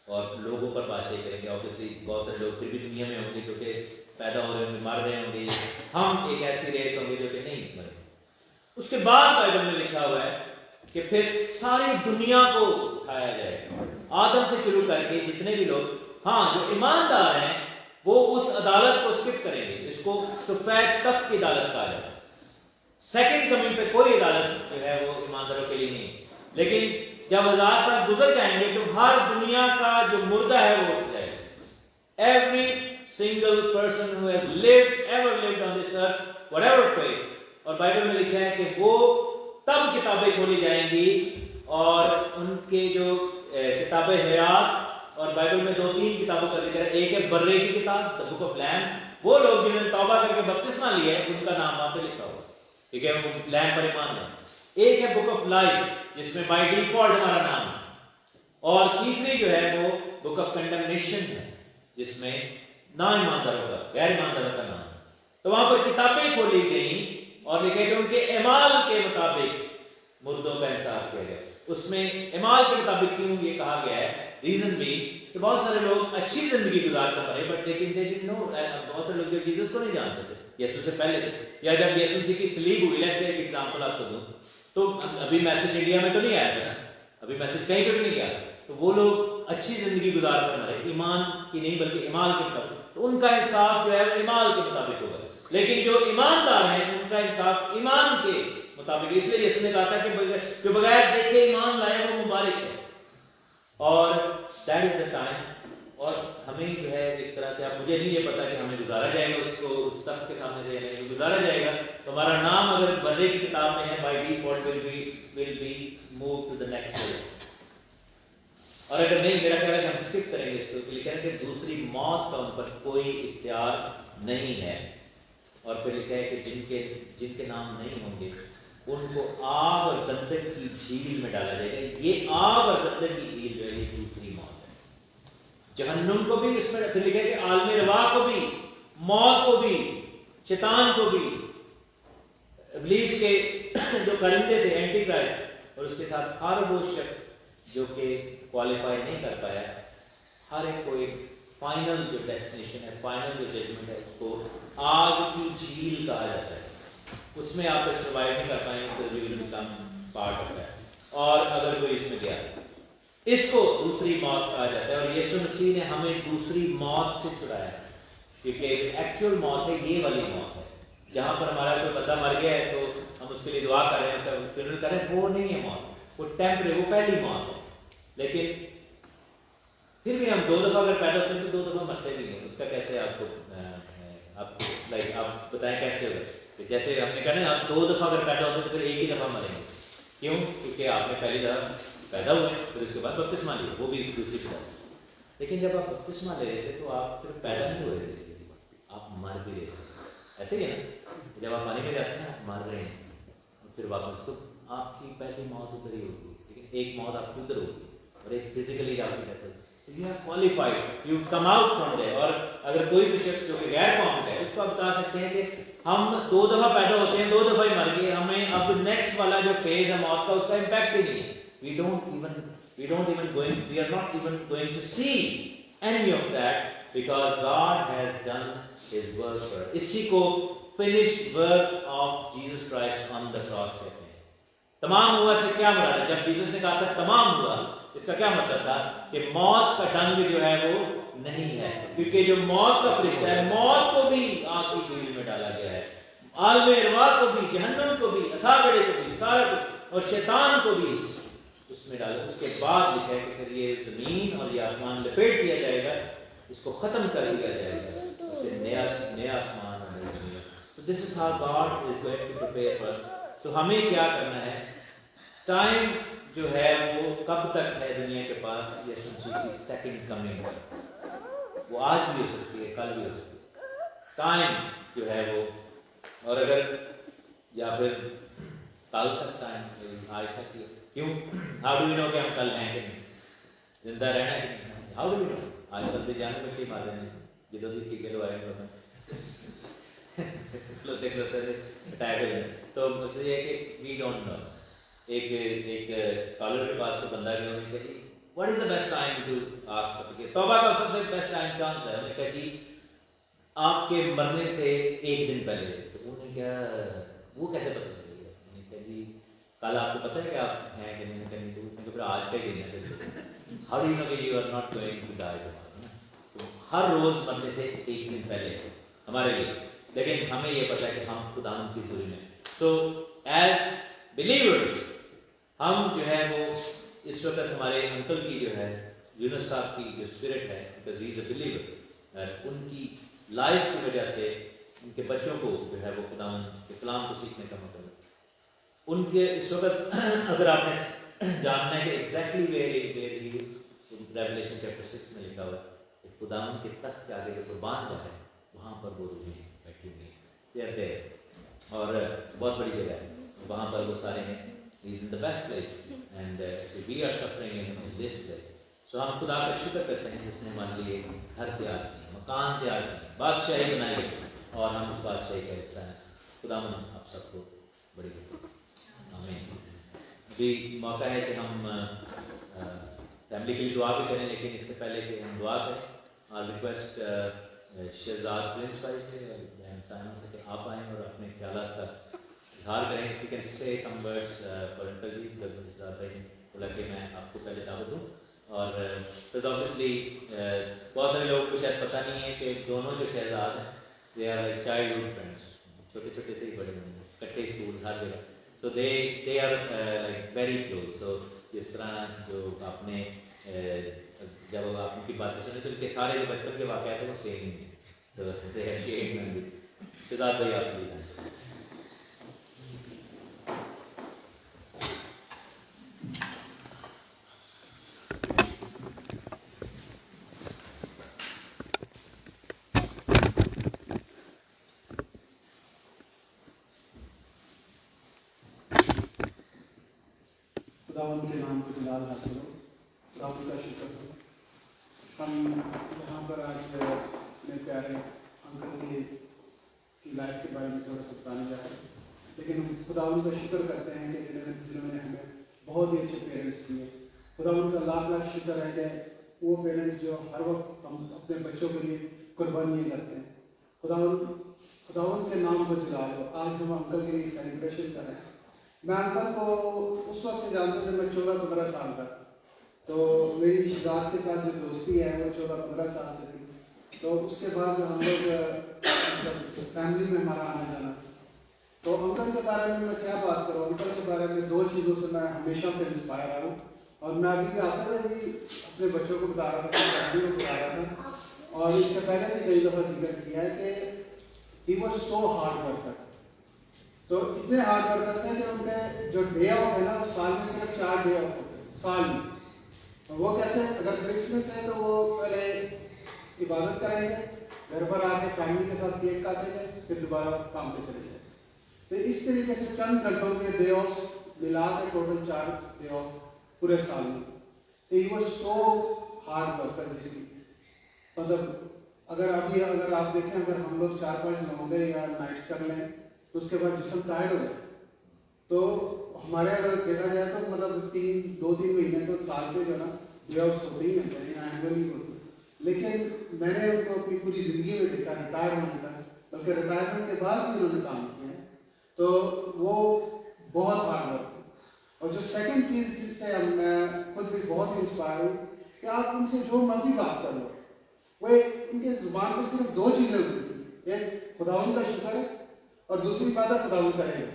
اور لوگوں پر بادشاہی کریں گے. obviously بہت سے لوگ پھر بھی دنیا میں ہوں گے جو کہ پیدا ہو رہے ہوں گے, مر رہے ہوں گے. ہم ایک ایسی ریس ہوں گے جو کہ نہیں مرے. اس کے بعد بائبل میں لکھا ہوا ہے کہ پھر ساری دنیا کو اٹھایا جائے گا, آدم سے شروع کر کے جتنے بھی لوگ, ہاں جو ایماندار ہیں وہ اس عدالت کو اسکپ کریں گے. اس کو سفید تخت کی عدالت کہا جائے گا. سیکنڈ کمنگ پہ کوئی عدالت جو ہے وہ ایمانداروں کے لیے نہیں. لیکن جب 1000 سال گزر جائیں گے تو ہر دنیا کا جو مردہ ہے وہ اٹھ جائے گا. Every single person who has ever lived on this earth, whatever faith. اور بائبل میں لکھا ہے کہ وہ تب کتابیں کھولی جائیں گی اور ان کے جو کتابیں حیات, اور بائبل میں 2-3 کتابوں کا ذکر ہے. ایک ہے برے کی کتاب, دا بک آف لیم. وہ لوگ جنہوں نے توبہ کر کے بپتسمہ لیا ہے ان کا نام وہاں پہ لکھا ہوا, ٹھیک ہے, وہ لیم پر ایمان ہے. ایک ہے بک آف لائف جس میں بائی ڈیفالٹ ہمارا نام ہے. اور تیسری جو ہے وہ بک آف کنڈمنیشن ہے جس میں نا ایمانداروں کا, غیر ایمانداروں کا نام ہے. تو وہاں پر کتابیں کھولی گئیں اور لکھے کہ ان کے اعمال کے مطابق مردوں کا انصاف کیا گیا. اس میں اعمال کے مطابق کیوں یہ کہا گیا ہے؟ ریزن بھی کہ بہت سارے لوگ اچھی زندگی گزار کر پڑے, بٹ لیکن بہت سارے لوگ جو جیسس کو نہیں جانتے تھے, یسوع سے پہلے تھے, یا جب یسوع مسیح کی صلیب ہوئی, لیٹس سے ایک ایگزامپل آپ کو دوں, تو ابھی میسج انڈیا میں تو نہیں آیا تھا, ابھی میسج کہیں پہ بھی نہیں گیا, تو وہ لوگ اچھی زندگی گزار کر مرے, ایمان کی نہیں بلکہ اعمال کے مطابق. تو ان کا انصاف جو ہے وہ اعمال کے مطابق ہوگا. لیکن جو ایماندار ہیں ان کا انصاف ایمان کے مطابق. اس لیے یسوع نے کہا تھا کہ جو بغیر دیکھے ایمان لائے وہ مبارک ہے. اور دیٹ از دا ٹائم. اور ہمیں جو ہے ایک طرح سے, اب مجھے نہیں یہ پتا کہ ہمیں گزارا جائے گا اس کو اس تخت کے سامنے سے نہیں گزارا جائے گا, تو ہمارا نام اگر برے کی کتاب میں ہے by default will be move to the next level. اور اگر نہیں, میرا خیال ہے کہ ہم اسکپ کریں گے اس کو, لکھا ہے کہ دوسری موت کا ان پر کوئی اختیار نہیں ہے. اور پھر لکھا ہے کہ جن کے نام نہیں ہوں گے ان کو آگ اور گندک کی جھیل میں ڈالا جائے گا. یہ آگ اور گندک کی جھیل جو ہے یہ دوسری موت ہے. جہنم کو بھی اس میں پھر لکھا ہے کہ عالم روا کو بھی, موت کو بھی, شیطان کو بھی, ابلیس کے جو کرندے تھے اینٹی کرائسٹ, اور اس کے ساتھ ہر وہ شخص جو کہ क्वालिफाई नहीं कर पाया, हर एक को एक फाइनल जो डेस्टिनेशन है, फाइनल जो जजमेंट है, उसको आग की झील कहा जाता है। उसमें आप सर्वाइव नहीं कर पाएंगे तो you will become part of that. और अगर कोई इसमें गया, इसको दूसरी मौत कहा जाता है। और यीशु मसीह ने हमें दूसरी मौत से छुड़ाया, क्योंकि एक्चुअल मौत है ये वाली मौत है, जहां पर हमारा कोई बंदा मर गया है तो हम उसके लिए दुआ कर रहे हैं, उसका फ्यूनरल कर रहे हैं, वो नहीं है मौत, वो टेम्परेरी, वो पहली मौत है। लेकिन फिर भी हम 2 दफा अगर पैदा होते हैं तो 2 दफा मरते भी नहीं। उसका कैसे आपको आप बताएं कैसे होगा? जैसे हमने कहा ना, आप 2 दफा अगर पैदा होते हैं तो फिर एक ही दफा मरेंगे। क्यों? क्योंकि आपने पहली दफा पैदा हुए, फिर उसके बाद बपतिस्मा लिया, वो भी दूसरी तरह। लेकिन जब आप बपतिस्मा ले रहे थे तो आप सिर्फ पैदा नहीं हो रहे थे, आप मर भी रहे थे। ऐसे ही है ना, जब आप पानी में जाते हैं आप मर रहे हैं, फिर वापस तो आपकी पहली मौत उधर ही होगी, लेकिन एक मौत आपकी उधर होगी और एक फिजिकली आपकी डेथ होगी। You are qualified, you come out from there. और अगर कोई भी शख्स जो कि गैर कौम है, उसको आप बता सकते हैं कि हम 2 दफा पैदा होते हैं, 2 दफा ही मर गए, हमें अब नेक्स्ट वाला जो फेज है मौत का, उसका इम्पैक्ट ही नहीं है। We are not even going to see any of that, because God has done His work for us. इसी को finished work of Jesus Christ on the cross कहते हैं। तमाम हुआ से क्या मुराद है? जब जीसस ने कहा था तमाम हुआ, इसका क्या मतलब था? कि मौत का डंग जो है वो नहीं है, क्योंकि जो मौत का फरिश्ता है, मौत को भी आग की झील में डाला गया है, आलम अरवाह को भी, जहन्नम को भी, अथाह गड्ढे को भी, सारा कुछ, और शैतान को भी उसमें डाला। उसके बाद लिखा है कि फिर ये जमीन और ये आसमान लपेट दिया जाएगा, इसको खत्म कर दिया जाएगा, फिर नया आसमान और नई दुनिया। तो this is how God is going to prepare for. तो हमें क्या करना है? टाइम जो है वो कब तक है दुनिया के पास? यीशु मसीह की सेकंड कमिंग, वो आज भी हो सकती है, कल भी हो सकती है। टाइम जो है वो, और अगर या फिर कल तक टाइम, आज तक ही। क्यों? हाउ डू वी नो कि हम कल हैं कि नहीं, जिंदा रहना है कि नहीं? How do we know? आज बंदे जान में टी मार रहे हैं, जिधर भी टीके लवाए लोते अटैक हो जाए। तो मतलब ये है कि वी डोंट नो। एक स्कॉलर के पास तो बंदा गया, उन्होंने कहा what is the best time to ask, तौबा का सबसे बेस्ट टाइम कौन सा है? उन्होंने कहा जी आपके मरने से 1 दिन पहले। तो उन्होंने क्या, वो कैसे पता चलेगा? उन्होंने कहा जी कल आपको पता है कि आप हैं कि नहीं? कहीं तो फिर आज का ही दिन है। हाउ डू यू नो कि you are not going to die tomorrow? तो हर रोज मरने से 1 दिन पहले है हमारे लिए, लेकिन हमें ये पता है कि हम खुदा की दूरी में। तो एज बिलीवर्स हम जो है वो इस वक्त हमारे अंकल की जो है यूनुस साहब की जो स्पिरिट है, because he is a believer, उनकी लाइफ की वजह से उनके बच्चों को जो है वो खुदा के कलाम को सीखने का मौका मिला। उनके इस वक्त अगर आपने जानना है कि exactly where he is, revelation chapter 6 में लिखा हुआ है कि खुदा के तख्त के आगे जो कुर्बान जा है वहाँ पर वो रूहें बैठी हुई हैं, और बहुत बड़ी जगह है, वहाँ पर वो सारे हैं। He is in the best place and we are suffering in this place. So हम खुदा का शुक्र करते हैं जिसने हमारे लिए घर तैयार किए, मकान तैयार किए, बादशाही बनाई और हम उस बादशाही का हिस्सा हैं। खुदा आप सबको बड़ी आमीन। अभी मौका है कि हम फैमिली के लिए दुआ भी करें, लेकिन इससे पहले कि हम दुआ करें, आई रिक्वेस्ट शहजाद प्रिंस भाई से बहन साइमा से कि आप आएँ और अपने ख्यालात का इजहार करें। You can say some words for uncle ji, Shahzad भाई बोला कि मैं आपको पहले दावत दूँ। और तो ऑब्वियसली बहुत सारे लोगों को शायद पता नहीं है कि दोनों जो शहजाद हैं they are like childhood friends, छोटे छोटे से ही बड़े होंगे, इकट्ठे स्कूल हर जगह, so they are like very close। so जिस तरह जो आपने जब आप उनकी बातें सुने तो उनके सारे जो बचपन के वाक़यात थे वो सेम ही हैं, तो they are shared। सिद्धार्थ भाई आप प्लीज। खुदावंद के नाम को जलाल हासिल हो, खुदावंद का शुक्र हो। हम यहाँ पर आज अपने प्यारे अंकल की लाइफ के बारे में थोड़ा सा बताने जा रहे हैं, लेकिन हम खुदावंद का शुक्र करते हैं कि जिन्होंने हमें बहुत ही अच्छे पेरेंट्स दिए, खुदा उनका लाख लाख शुक्र है कि वो पेरेंट्स जो हर वक्त हम अपने बच्चों के लिए कुर्बानियाँ करते हैं। खुदा के नाम को जला लो। आज हम अंकल के लिए सेलिब्रेशन कर रहे हैं। मैं अंकल को उस वक्त से जानता हूँ जब मैं 14-15 साल का, तो मेरी रिश्तेदार के साथ जो दोस्ती है वो 14-15 साल से थी। तो उसके बाद हम लोग फैमिली में हमारा आना जाना, तो अंकल के बारे में मैं क्या बात करूँ। अंकल के बारे में 2 चीज़ों से मैं हमेशा से इंस्पायर रहा हूँ, और मैं अभी भी आते हुए भी अपने बच्चों को बता रहा था, फैमिली को बता रहा था, और इससे पहले भी कई दफ़ा जिक्र किया है कि he was so hard worker. तो इतने हार्ड वर्कर थे कि उनके जो डे ऑफ है ना, वो साल में सिर्फ 4 डे ऑफ होते हैं साल में। और वो कैसे, अगर क्रिसमस है तो वो पहले इबादत करेंगे, घर पर आके फैमिली के साथ केक काटेंगे, फिर दोबारा काम पे चले जाएंगे। तो इस तरीके से चंद घंटों के डे ऑफ मिला के टोटल 4 डे ऑफ पूरे साल में। तो he was so hard worker. जिसकी मतलब अगर आप देखें, अगर हम लोग 4-5 लौंडे या नाइट्स कर लें तो उसके बाद जिस्म टायर्ड हो जाए। तो हमारे अगर देखा जाए तो मतलब 2-3 महीने तो साल के जो ना डे ऑफ होते ही होते हैं, एनुअली होते हैं। लेकिन मैंने उनको अपनी पूरी ज़िंदगी में देखा, रिटायर होने का, बल्कि रिटायरमेंट के बाद भी उन्होंने काम किया है। तो वो बहुत हार्ड वर्क। और जो सेकंड चीज़ जिससे मैं खुद भी बहुत इंस्पायर हूँ कि आप उनसे जो मर्जी बात कर लो, वो उनके जुबान पर सिर्फ 2 चीज़ें होती थी, एक खुदावंद का शुक्र है और दूसरी बात है खुदावंद करेगा।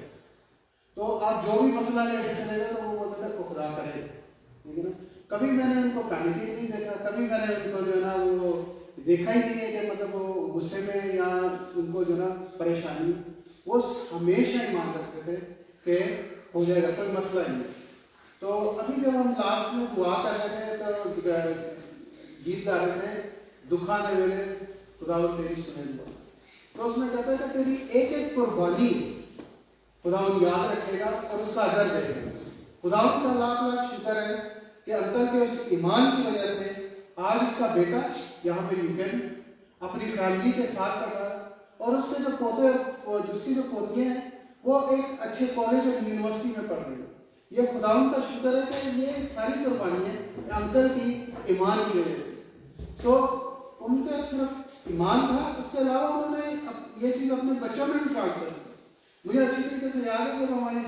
तो आप जो भी मसला लेके चले गए तो वो बोलते थे खुदा करेगा, ठीक है ना। कभी मैंने उनको पैनिक नहीं देखा, कभी मैंने उनको जो है ना वो देखा ही नहीं है कि मतलब वो गुस्से में या उनको जो ना परेशानी, वो हमेशा ईमान रखते थे कि हो जाएगा, कोई मसला नहीं। तो अभी जब हम लास्ट में दुआ कर रहे थे तो गीत गा रहे थे, दुखा ने वेले खुदावंद तेरी सुने दुआ, तो उसमें कहता है कि तेरी एक एक कुर्बानी खुदावंद याद रखेगा और उसका अजर देगा। खुदावंद का लाख लाख शुक्र है कि अंकल के उस ईमान की वजह से आज उसका बेटा यहाँ पे यूके में अपनी फैमिली के साथ कर रहा है, और उसके जो पोते, उसकी जो पोतियाँ हैं वो एक अच्छे कॉलेज और यूनिवर्सिटी में पढ़ रही है। ये खुदावंद का शुक्र है कि ये सारी कुर्बानियाँ अंकल की ईमान की वजह से। तो उनका सिर्फ ईमान था, उसके अलावा उन्होंने ये चीज़ अपने बच्चों में भी ट्रांसफर की। मुझे अच्छी तरीके से याद है जब हमारे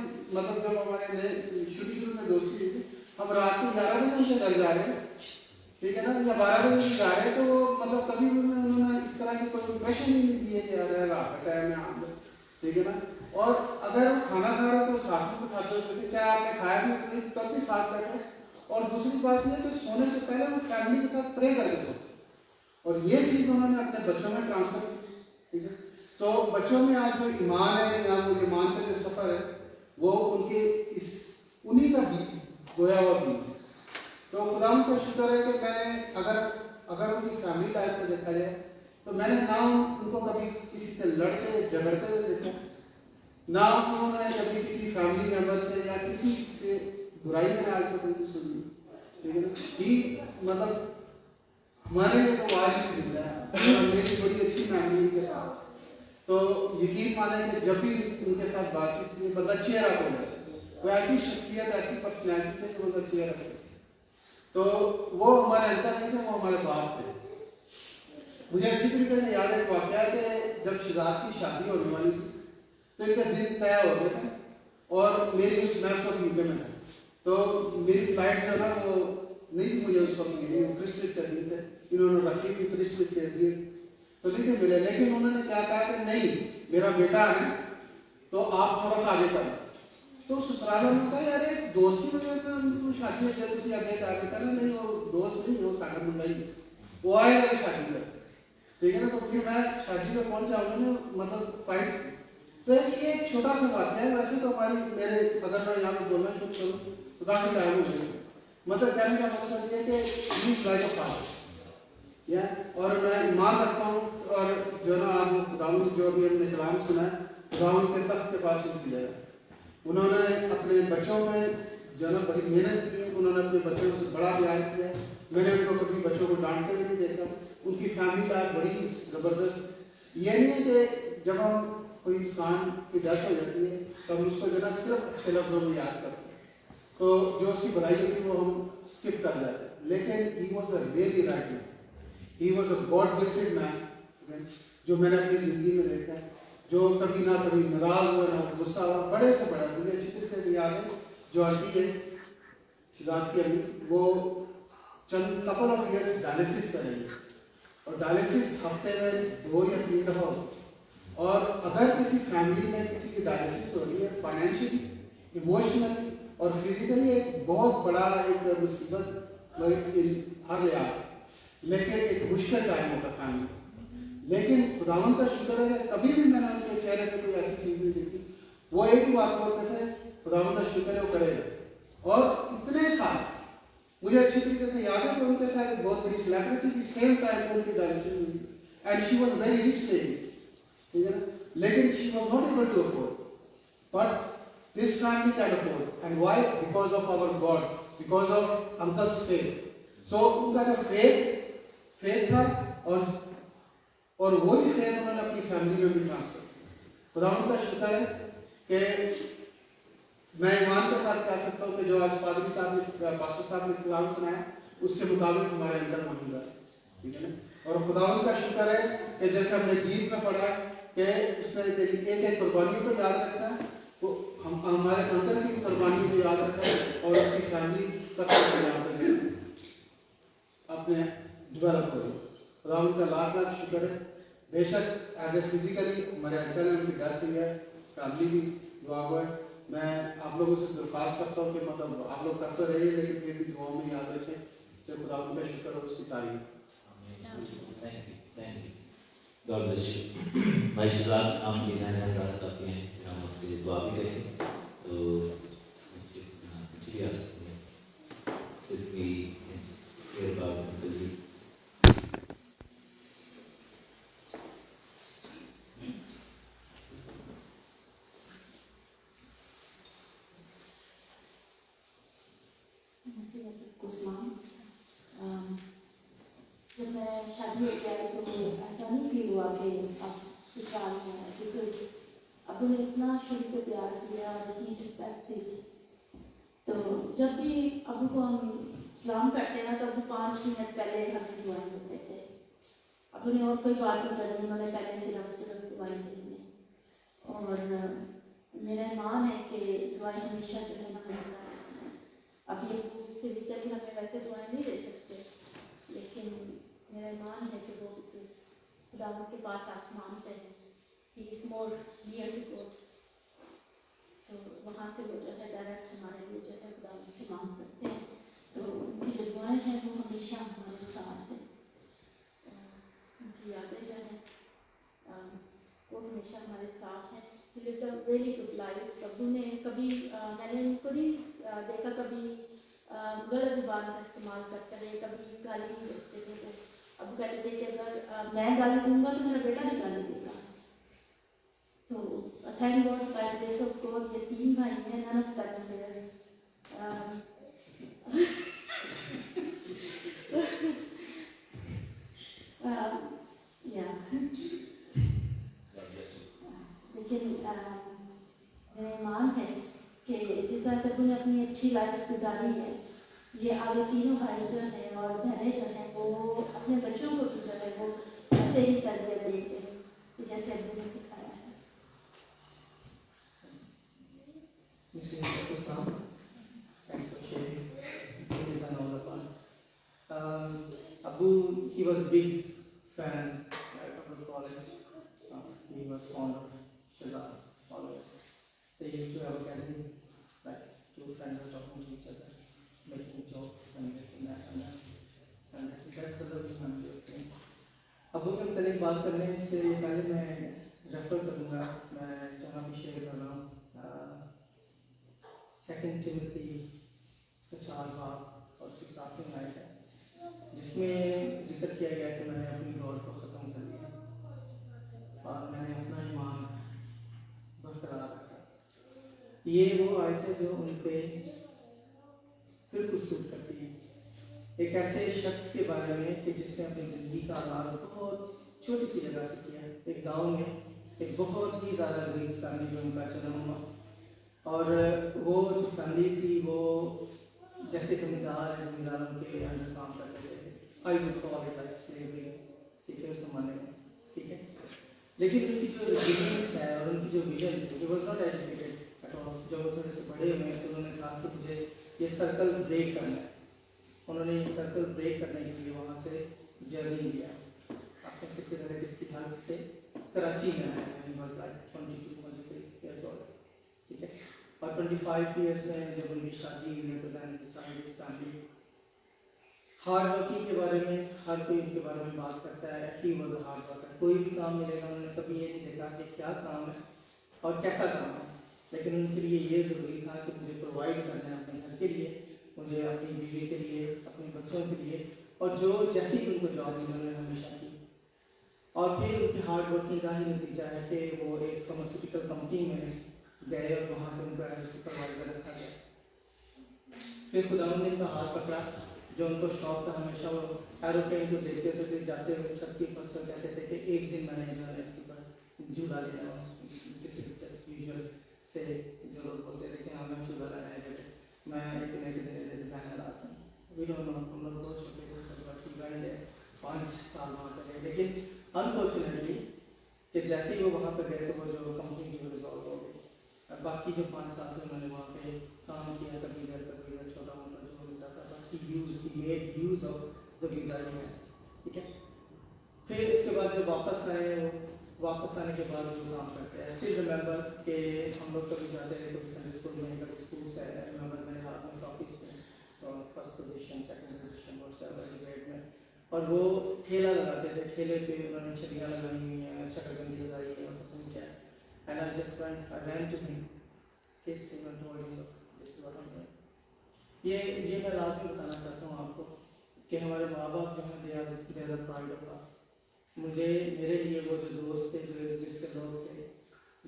नए शुरू में दोस्ती हुई थी, हम रात के 11 बजे उनसे घर जा रहे हैं, ठीक है ना, या 12 बजे जा रहे हैं, तो वो मतलब कभी भी उन्होंने इस तरह की कोई इम्प्रेशन ही नहीं दिए कि यार रात का टाइम है आप लोग, ठीक है ना। और अगर खाना खा रहे हो तो साथ में खाते होते थे, चाहे आपने खाया भी नहीं तब भी साथ बैठे। और दूसरी बात ये कि सोने से पहले वो फैमिली के साथ प्रे करके सोते, और ये चीज़ उन्होंने अपने बच्चों में ट्रांसफर की, ठीक है। तो बच्चों में आज जो ईमान है या वो ईमान का जो सफ़र है वो उनके उन्हीं का भी गोया हुआ भी है। तो खुदा का शुक्र है कि मैंने अगर उनकी फैमिली लाइफ को देखा जाए तो मैंने ना उनको कभी किसी से लड़ते झगड़ते हुए देखा, ना उन्होंने कभी किसी फैमिली मेंबर से या किसी से बुराई में आज तक उनकी सुनी, ठीक है ना। ही मतलब हमारे लिए तो आज भी जिंदा है, मेरी बड़ी अच्छी फैमिली के साथ। तो यकीन माने कि जब भी उनके साथ बातचीत की बंदा चेहरा हो जाए, वो ऐसी शख्सियत, ऐसी पर्सनैलिटी थे कि बंदा चेहरा हो। तो वो हमारे अंदर नहीं थे, वो हमारे बाप थे। मुझे अच्छी तरीके से याद है एक वाक़या कि जब शहजाद की शादी होने वाली थी तो इनका दिन तय हो गया था, और मेरी उस मैं उस वक्त यूके में था, तो मेरी फ्लाइट जो ना वो नहीं थी, मुझे उस वक्त मिली, वो क्रिसमस के दिन थे, इन्होंने रखी थी क्रिसमस के दिन तो नहीं थे मिले। लेकिन उन्होंने क्या कहा कि नहीं मेरा बेटा है तो आप थोड़ा सा आगे करें। तो ससुराल ने कहा यार दोस्ती में तो शादी जल्दी आगे कर देता ना, नहीं वो दोस्त नहीं, वो सागर मुंडा ही वो आएगा शादी में, ठीक है ना। तो फिर मैं शादी में पहुंचा, उन्होंने मतलब फाइट। तो ये एक छोटा सा बात है, वैसे तो हमारी मेरे अगर मैं यहाँ पे बोलना शुरू करूँ तो काफ़ी टाइम हो गया, मतलब कहने का मतलब ये कि प्लीज लाइक अ फादर, या और मैं ईमान रखता हूँ। और जो ना आज वो खुदावंद जो अभी हमने कलाम सुना है, खुदावंद के तख्त के पास उनकी जगह, उन्होंने अपने बच्चों में जो ना बड़ी मेहनत की, उन्होंने अपने बच्चों से बड़ा प्यार किया। मैंने उनको कभी बच्चों को डांटते हुए नहीं देखा। उनकी फैमिली लाइफ बड़ी ज़बरदस्त। ये नहीं है कि जब हम कोई इंसान की डेथ हो जाती है तो हम उसको जो ना सिर्फ अच्छे लफ्ज़ों में याद करते हैं, तो जो उसकी भलाई होती है वो हम स्किप कर जाते हैं, लेकिन he was a really right man, he was a God gifted man, जो मैंने अपनी जिंदगी में देखा है, जो कभी ना कभी नाराज हुआ ना गुस्सा हुआ, बड़े से बड़ा। मुझे अच्छी तरीके से याद है, जो आंटी है शिजात की अभी, वो चंद कपल ऑफ ईयर्स डायलिसिस करेंगे, और डायलिसिस हफ्ते में 2 या 3 दफा होती है। और अगर किसी फैमिली में किसी की डायलिसिस हो रही है, फाइनेंशियली, इमोशनली और फिजिकली एक बहुत बड़ा एक मुसीबत हर लिहाज से, लेकिन एक मुश्किल टाइम होता फैमिली। लेकिन खुदावन का शुक्र है, कभी भी मैंने उनके चेहरे पे कोई ऐसी चीज नहीं देखी। वो एक ही बात बोलते थे, खुदावन का शुक्र है वो करेगा। और इतने साल मुझे अच्छी तरीके से याद है कि उनके साथ एक बहुत बड़ी सेलिब्रिटी की सेम टाइम पे उनकी डायलिसिस हुई, and she was very rich lady, ठीक है ना, लेकिन she was not able to afford, but this family can afford. And why? Because of our God, because of uncle's faith. So उनका जो faith था, और वही फेथ उन्होंने अपनी फैमिली में भी ट्रांसफर किया। खुदावन का शुक्र है कि मैं ईमान के साथ कह सकता हूँ कि जो आज पादरी साहब ने, पास्टर साहब ने कलाम सुनाया, उसके मुताबिक हमारे अंदर मौजूद है, ठीक है ना। और खुदावन का शुक्र है कि जैसे हमने गीत में पढ़ा कि उसने तेरी एक कुर्बानी को याद रखना है, वो हमारे अंदर की कुर्बानी को याद रखा है, और उसकी फैमिली का साथ यहाँ पे अपने डेवलप करो। खुदावन का लाख लाख शुक्र है। बेशक एज ए फिजिकली हमारे अंकल ने उनकी डेथ हुई है, फैमिली भी दुआ हुआ है। मैं आप लोगों से दरख्वास्त करता हूँ कि मतलब आप लोग करते रहिए, लेकिन फिर भी दुआओं में याद रखें कि खुदावन का शुक्र और उसकी तारीफ। Thank you. God bless you. भाई शिजात, आप डिजाइन हजरात आते हैं, हम आपके लिए दुआ भी करेंगे, तो जब मैं शादी हो गया तो ऐसा नहीं फील हुआ कि अब ससुराल में है, बिकॉज अब उन्हें इतना शुरू से प्यार किया और इतनी रिस्पेक्ट दी। तो जब भी अबू को हम सलाम करते हैं ना, तो अबू 5 मिनट पहले हमें दुआएं देते थे। अब उन्हें और कोई बात नहीं करनी, उन्होंने पहले सिर्फ दुआएं देनी है। और मेरा ईमान है कि दुआएं हमेशा जो है ना, अब ये फिजिकली हमें वैसे दुआएं नहीं दे सकते, लेकिन मेरा ईमान है कि वो खुदा के पास आसमान पे है, he is more near to God, तो वहाँ से वो जो है डायरेक्ट हमारे लिए जो है खुदा से मांग सकते हैं। तो उनकी जो दुआएं हैं वो हमेशा हमारे साथ हैं, उनकी यादें जो हैं वो हमेशा हमारे साथ हैं। He lived a really good life. प्रभु ने कभी मैंने उनको नहीं देखा कभी गलत जुबान का इस्तेमाल करते रहे, कभी गाली नहीं देते थे। अब कहते थे कि अगर मैं गाली दूंगा तो मेरा बेटा भी गाली देगा। तो thank God by the grace of God ये 3 भाई हैं, none of that is there. लेकिन मेरा ईमान है कि जिस तरह से उन्होंने अपनी अच्छी लाइफ गुजारी है, ये आगे 3 भाई जो हैं और बहनें जो हैं वो अपने बच्चों को भी जो है वो ऐसे ही तरबियत देंगे जैसे अभी ने सिखाया है। Abu, he was a big fan of the college. He was fond of Shazam always. They used to have a gathering, like 2 friends were talking to each other, making jokes and this and that and that. And that's a little memory of me. Abu के मतलब बात करने से पहले मैं refer करूँगा, मैं जहाँ भी शेयर कर रहा हूँ 2 Timothy 4 बाब और 7 आयत है, जिसमें जिक्र किया गया कि मैंने अपनी दौड़ को ख़त्म कर दिया और मैंने अपना ईमान बरकरार रखा। ये वो आयत है जो उन पे बिल्कुल सूट करती है। एक ऐसे शख्स के बारे में कि जिसने अपनी ज़िंदगी का आगाज़ बहुत छोटी सी जगह से किया, एक गांव में एक बहुत ही ज़्यादा गरीब फैमिली में उनका जन्म हुआ, और वो जो फैमिली थी वो जैसे जमींदार है, जमींदारों के अंडर काम करते थे, I would call it like slavery, ठीक है, उस जमाने में, ठीक है। लेकिन उनकी जो रेजिलियंस है और उनकी जो विजन थी, he was not educated at all. जब वो थोड़े से बड़े हुए तो उन्होंने कहा कि मुझे ये सर्कल ब्रेक करना है। उन्होंने ये सर्कल ब्रेक करने के लिए वहाँ से जर्नी लिया अपने किसी रिलेटिव की हेल्प से, कराची में आया, यानी वाज लाइक 22-23 ईयर्स ओल्ड, ठीक है। और 25 ईयर्स में जब उनकी शादी हुई तो then decided family. Hard working के बारे में हर कोई उनके बारे में बात करता है, he was a hard worker. कोई भी काम मिलेगा उन्होंने कभी ये नहीं देखा कि क्या काम है और कैसा काम है, लेकिन उनके लिए ये ज़रूरी था कि मुझे प्रोवाइड करना है अपने घर के लिए, मुझे अपनी बीवी के लिए, अपने बच्चों के लिए, और जो जैसी भी उनको जॉब उन्होंने हमेशा की। और फिर उनकी हार्ड वर्किंग का ही नतीजा है कि वो एक फार्मास्यूटिकल कंपनी में गए और वहाँ पर उनको एज सुपरवाइजर रखा गया। फिर खुदा ने उनका हाथ पकड़ा, जो उनको शौक था, हमेशा वो एरोप्लेन को देखते थे, फिर जाते हुए छत की परसों कहते थे कि एक दिन मैंने जो है इसके ऊपर झूला लेना हो, किसी यूजुअल से जो लोग बोलते थे कि हाँ मैं झूला लेना है, मैं एक दिन बहना लास्ट वी डोंट नो, हम लोग बहुत छोटे थे, सब बाकी बैंड है 5 साल वहाँ पर गए। लेकिन अनफॉर्चुनेटली कि जैसे ही वो वहाँ पर गए तो वो जो कंपनी जो रिजॉल्व हो गई। बाकी जो 5 साल थे उन्होंने वहाँ पे काम किया, कभी इधर छोटा मोटा जो मिलता था, बाकी made use of the visa जो है, ठीक है। फिर उसके बाद जो वापस आए, वो वापस आने के बाद वो काम करते हैं। स्टिल रिमेंबर कि हम लोग कभी जाते थे, कभी संडे स्कूल में, कभी स्कूल से आए, रिमेंबर मेरे हाथ में कॉपीज थे, first position, second position, whatsoever grade में, और वो ठेला लगाते थे, ठेले पे उन्होंने छड़ियाँ लगाई हुई हैं, शक्करकंदी लगाई है, और पता नहीं क्या। And I just ran to him, Tehseen and told him, this is what I'm doing. ये मैं लास्ट में बताना चाहता हूँ आपको कि हमारे माँ बाप जो हैं they are the pride of us. मुझे मेरे लिए वो जो दोस्त थे, जो जिसके लोग थे,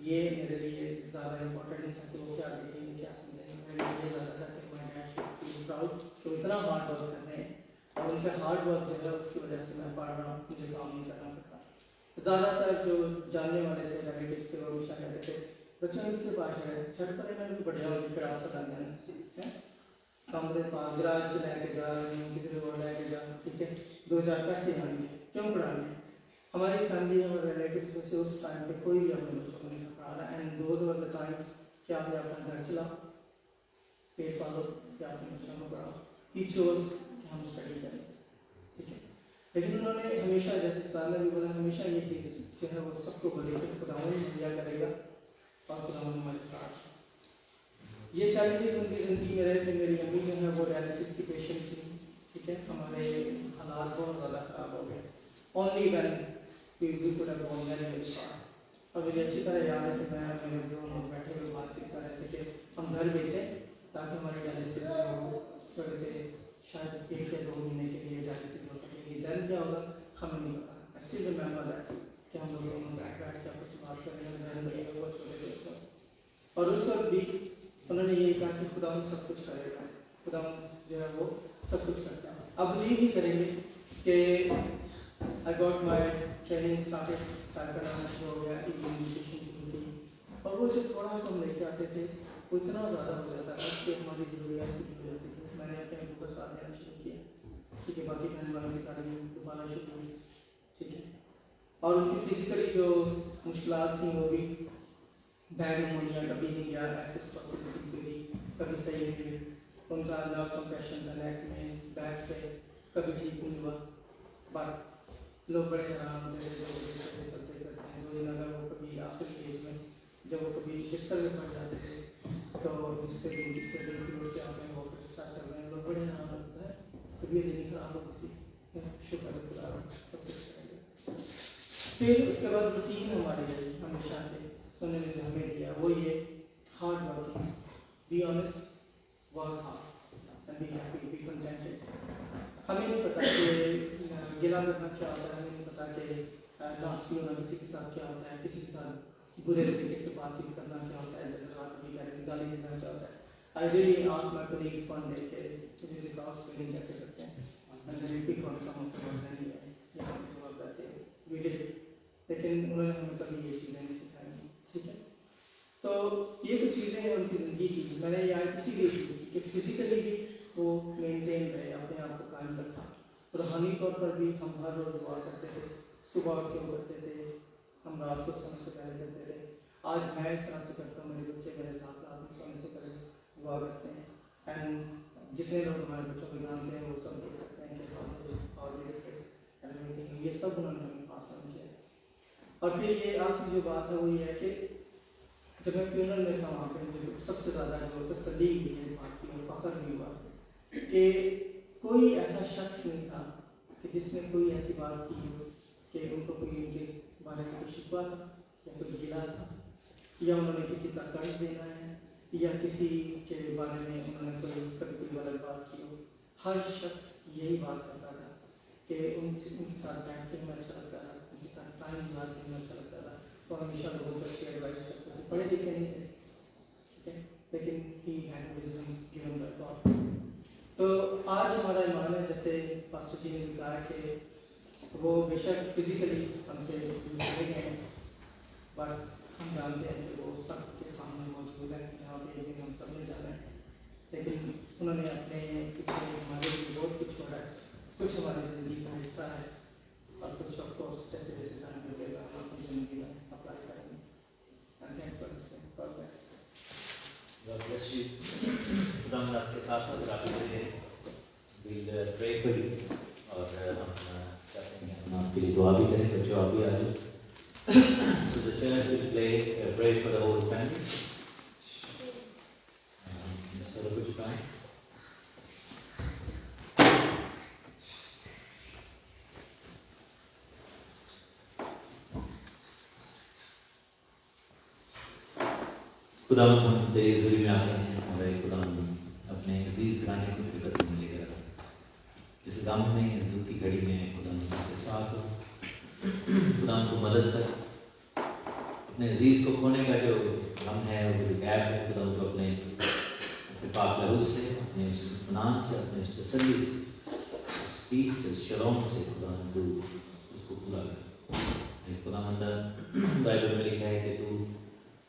ये मेरे लिए ज़्यादा इम्पोर्टेंट नहीं था कि वो क्या देखेंगे, क्या समझेंगे। मेरे लिए ज़्यादा था कि my dad should feel proud कि इतना हार्ड वर्क कर रहे हैं, और उनके हार्ड वर्क जो है उसकी वजह से मैं पढ़ रहा हूँ, मुझे काम नहीं करना पड़ता। ज़्यादातर जो जानने वाले थे रिलेटिव्स थे, वो हमेशा कहते थे बच्चों के पास है, छठ पर इन्होंने भी बढ़िया क्राफ्ट बनाने हैं, कमरे पास गराज लेके जा रहे हैं, किधर वो लेके जा, ठीक है, 2000 पैसे आएंगे, क्यों पढ़ाने। हमारी फैमिली और रिलेटिव्स में से उस टाइम पे कोई भी अपने बच्चों को नहीं पढ़ा रहा, and those were the time कि आपने अपना घर चलाओ, पेट पालो, कि अपने बच्चों को पढ़ाओ। ही चोज कि हम स्टडी करें, ठीक है। लेकिन उन्होंने हमेशा, जैसे साल ने भी बोला, हमेशा ये चीज़ जो है वो सबको बोली कि खुदावन दिया करेगा और खुदावन हमारे साथ। ये चैलेंजेस उनकी ज़िंदगी में रहे थे। मेरी अम्मी जो है वो डायलिसिस की पेशेंट थी, ठीक है, हमारे हालात बहुत ज़्यादा ख़राब हो गए। Only when we could have gone very far. और मुझे अच्छी तरह याद है कि मैं और मेरे दोनों बैठे हुए बातचीत कर रहे थे कि हम घर बेचें ताकि हमारी डायलिसिस जो है वो थोड़े से शायद 1 या 2 महीने के लिए डायलिसिस हो सकेगी। देन क्या होगा हमें नहीं पता। आई स्टिल रिमेंबर दैट कि हम लोग दोनों बैठ के आपस में बात कर रहे हैं, बहुत छोटे थे। और उस वक्त भी उन्होंने यही कहा कि खुदा सब कुछ करेगा, खुदा जो है वो सब कुछ करता है। अब बिलीव ही करेंगे कि I got my training start करना शुरू हो गया एजुकेशन की, और वो जो थोड़ा सा हम लेके आते थे वो इतना ज़्यादा हो जाता था कि हमारी ज़रूरियात पूरी हो जाती थी। मैंने अपने ऊपर साथ देना शुरू किया, ठीक है, बाकी बहन वालों की तारीफ दोबारा शुरू हुई, ठीक है। और उनकी फिजिकली जो मुश्किलात थी वो भी बैग नमोनिया कभी नहीं गया, कभी सही नहीं हुई, उनका लव कंप्रेशन था नेक में, बैक पे कभी ठीक नहीं हुआ। बट लोग बड़े हैरान होते थे चलते करते हैं। वही अगर वो कभी आखिरी एज में जब वो कभी बिस्तर में पड़ जाते थे तो उससे दिन क्या होते हैं वो साथ चल रहे हैं, लोग बड़े हैरान होते हैं। कभी ये दिन खराब हो किसी शुक्र खुदा सब कुछ करेंगे। फिर उसके बाद रूटीन हमारी रही हमेशा से उन्होंने जो हमें दिया वो ये hard working, be honest, work hard and be happy, be contented. हमें नहीं पता कि गिला करना क्या होता है, हमें नहीं पता कि नास्ती होना किसी के साथ क्या होता है, किसी के साथ बुरे तरीके से बातचीत करना क्या होता है, जैसे रात भी करें गाली देना क्या होता है। I really asked my colleagues one day कि म्यूजिक हाउस ट्रेनिंग कैसे करते हैं, and then pick on some of the words एंड यहाँ पे वो करते हैं वी डिड, लेकिन उन्होंने हमें कभी ये चीज़ें नहीं सिखाई, ठीक है। तो ये कुछ चीज़ें हैं उनकी ज़िंदगी की। मैंने यहाँ इसीलिए की कि फिजिकली भी वो मेंटेन रहे, अपने आप को कायम रखा। रूहानी तौर पर भी हम हर रोज़ दुआ करते थे, सुबह उठ के करते थे, हम रात को सोने से पहले करते थे। आज मैं इस तरह से करता हूँ, मेरे बच्चे मेरे साथ रात में सोने से पहले दुआ करते हैं। एंड जितने लोग हमारे बच्चों को जानते हैं वो सब देख सकते हैं कि और ये सब उन्होंने हमें पास ऑन किया। और फिर ये आखिरी जो बात है वो ये है कि जब मैं फ्यूनरल में था वहाँ पे मुझे सबसे ज़्यादा जो तसल्ली हुई है बात की और फख्र भी हुआ कि कोई ऐसा शख्स नहीं था कि जिसने कोई ऐसी बात की हो कि उनको कोई उनके बारे में कोई शिकवा था या कोई गिला था या उन्होंने किसी का कर्ज देना है या किसी के बारे में उन्होंने कोई गलत बात की हो। हर शख्स यही बात करता था कि उनके साथ बैठ के हमें अच्छा लगता था, उनके साथ टाइम गुजार के हमें अच्छा लगता था और हमेशा लोगों को अच्छी एडवाइस करते थे। पढ़े लिखे नहीं थे, ठीक है, लेकिन he had wisdom given by God. तो आज हमारा ईमान है, जैसे पास्टर जी ने भी कहा कि वो बेशक फिजिकली हमसे चले गए हैं, बट हम जानते हैं कि वो सबके सामने मौजूद है, जहाँ पे एक दिन हम सब ने जाना है। लेकिन उन्होंने अपने पीछे हमारे लिए बहुत कुछ छोड़ा है, कुछ हमारी ज़िंदगी का हिस्सा है और कुछ ऑफकोर्स जैसे जैसे टाइम लगेगा हम अपनी ज़िंदगी में अप्लाई करेंगे। And thanks for listening. God bless. God bless you. खुदा हम आपके साथ साथ रखते हैं। We'll pray for you. और हम चाहते हैं हम आपके लिए दुआ भी करें, बच्चों आप भी आ जाओ। So the church will pray for the whole family. Sir कुछ कहें? खुदा हम तेरी ज़रूरी में आते हैं और खुदा अपने अजीज घराने को फिक्र में लेकर इस गम में, इस दुख की घड़ी में खुदा के साथ हो, खुदा को मदद कर। अपने अजीज को खोने का जो गम है, वो जो गैप है, खुदा को अपने पाक लहू से, अपने उस इत्मीनान से, अपने उस तसल्ली से, उस पीस से, शलोम से खुदा तू उसको पूरा कर। खुदा बाइबल में लिखा है कि तू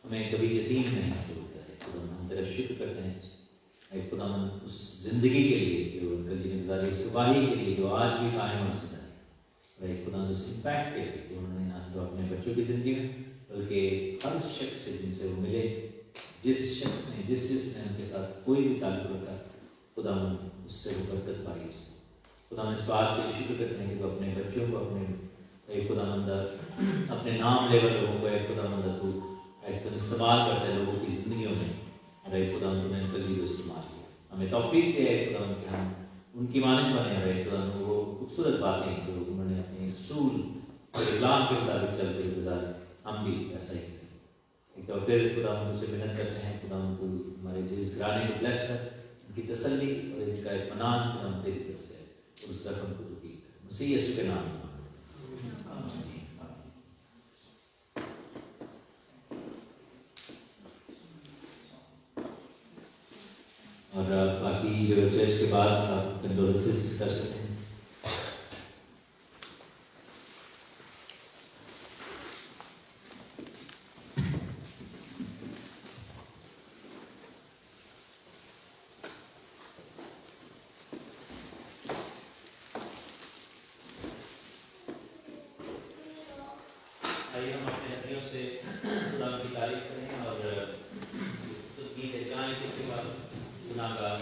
हमें कभी यतीम नहीं छोड़ता है। खुदा हम तेरा शुक्र करते हैं खुदा उस जिंदगी के लिए जो उनका जिम्मेदारी सुबाही के लिए जो आज भी कायम है, खुदा उस इम्पैक्ट के लिए जो उन्होंने ना सिर्फ अपने बच्चों की जिंदगी में बल्कि हर शख्स से जिनसे वो मिले, जिस शख्स ने जिसने उनके साथ कोई भी ताल्लुक रखा, खुदा उससे वो बरकत पाई। खुदा इस बात के लिए शुक्र करते हैं कि तो अपने बच्चों को अपने खुदा अपने नाम लेवल लोगों को खुदा तू इस्तेमाल करते हैं लोगों की जिंदगियों में। रहे खुदा तुम्हें कभी भी इस्तेमाल किया, हमें तौफीक दिया है खुदा कि हम उनकी मानद बने रहे। खुदा वो खूबसूरत बातें जो उन्होंने अपने रसूल और इस्लाम के मुताबिक चलते हुए गुजारे, हम भी ऐसा ही करें। एक तो फिर खुदा हम उनसे मिन्नत करते हैं, खुदा उनको हमारे जिस घराने को ब्लेस कर, उनकी तसल्ली और इनका इत्मीनान खुदा हम तेरी तरफ से और उस जख्म को दुखी कर, मसीह यीशु के नाम में। और बाकी जो चर्च के बाद आप कंडोलेंसेस कर सकते हैं। आइए हम अपने हथियों से खुदा की तारीफ करें और गीत गाएं, जिसके बाद गुनाहगार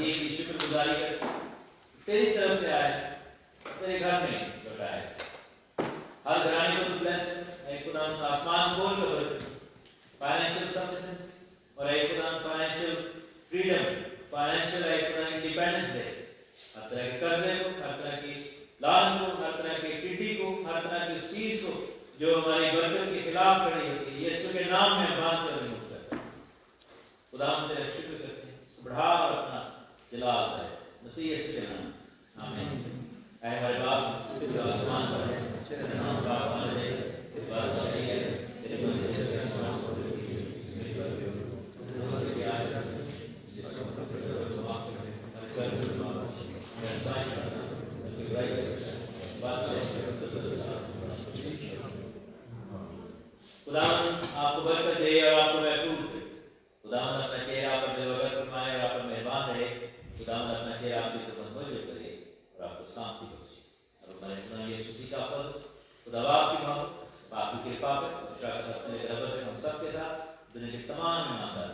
मसीह की शुक्रगुजारी कर तेरी तरफ से आए तेरे घर में लौटाए। हर घराने को ब्लेस कर, खुदा आसमान खोल कर फाइनेंशियल सफिशिएंसी और खुदा फाइनेंशियल फ्रीडम, फाइनेंशियल खुदा इंडिपेंडेंस दे। हर तरह के कर्जे को, हर तरह की लाल को, हर तरह की टिड्डी को, हर तरह की चीज को जो हमारी बरकत के खिलाफ खड़ी होती है, यीशु के नाम में बांध कर रिमूव कर। खुदा हम तेरा शुक्र करते हैं, बढ़ा और अपना जलाल है मसीह यीशु के नाम, आमीन। ऐ हमारे बाप जो आसमान पर है, तेरा नाम पाक होना चाहिए, तेरी बात सही है, तेरी मर्जी जैसे आसमान पर होती है, मेरी बात हो। नमस्ते याद रख, जिसको हम प्रभु माफ करें, हम कर माफ, हम साइड करना, हम राइट बात से खुदावन आपको बरकत दे और आपको महफूज करे। खुदावन अपना चेहरा पर दिलवर फरमाए और आप पर मेहरबान रहे। खुदावन अपना चेहरा आपकी तरफ मुतवज्जो करे और आपको शांति बख्शे। और हमारे खुदा यीशु मसीह का फजल, खुदा आपकी मोहब्बत, आपकी कृपा पर हम सबके साथ दुनिया के तमाम ईमानदार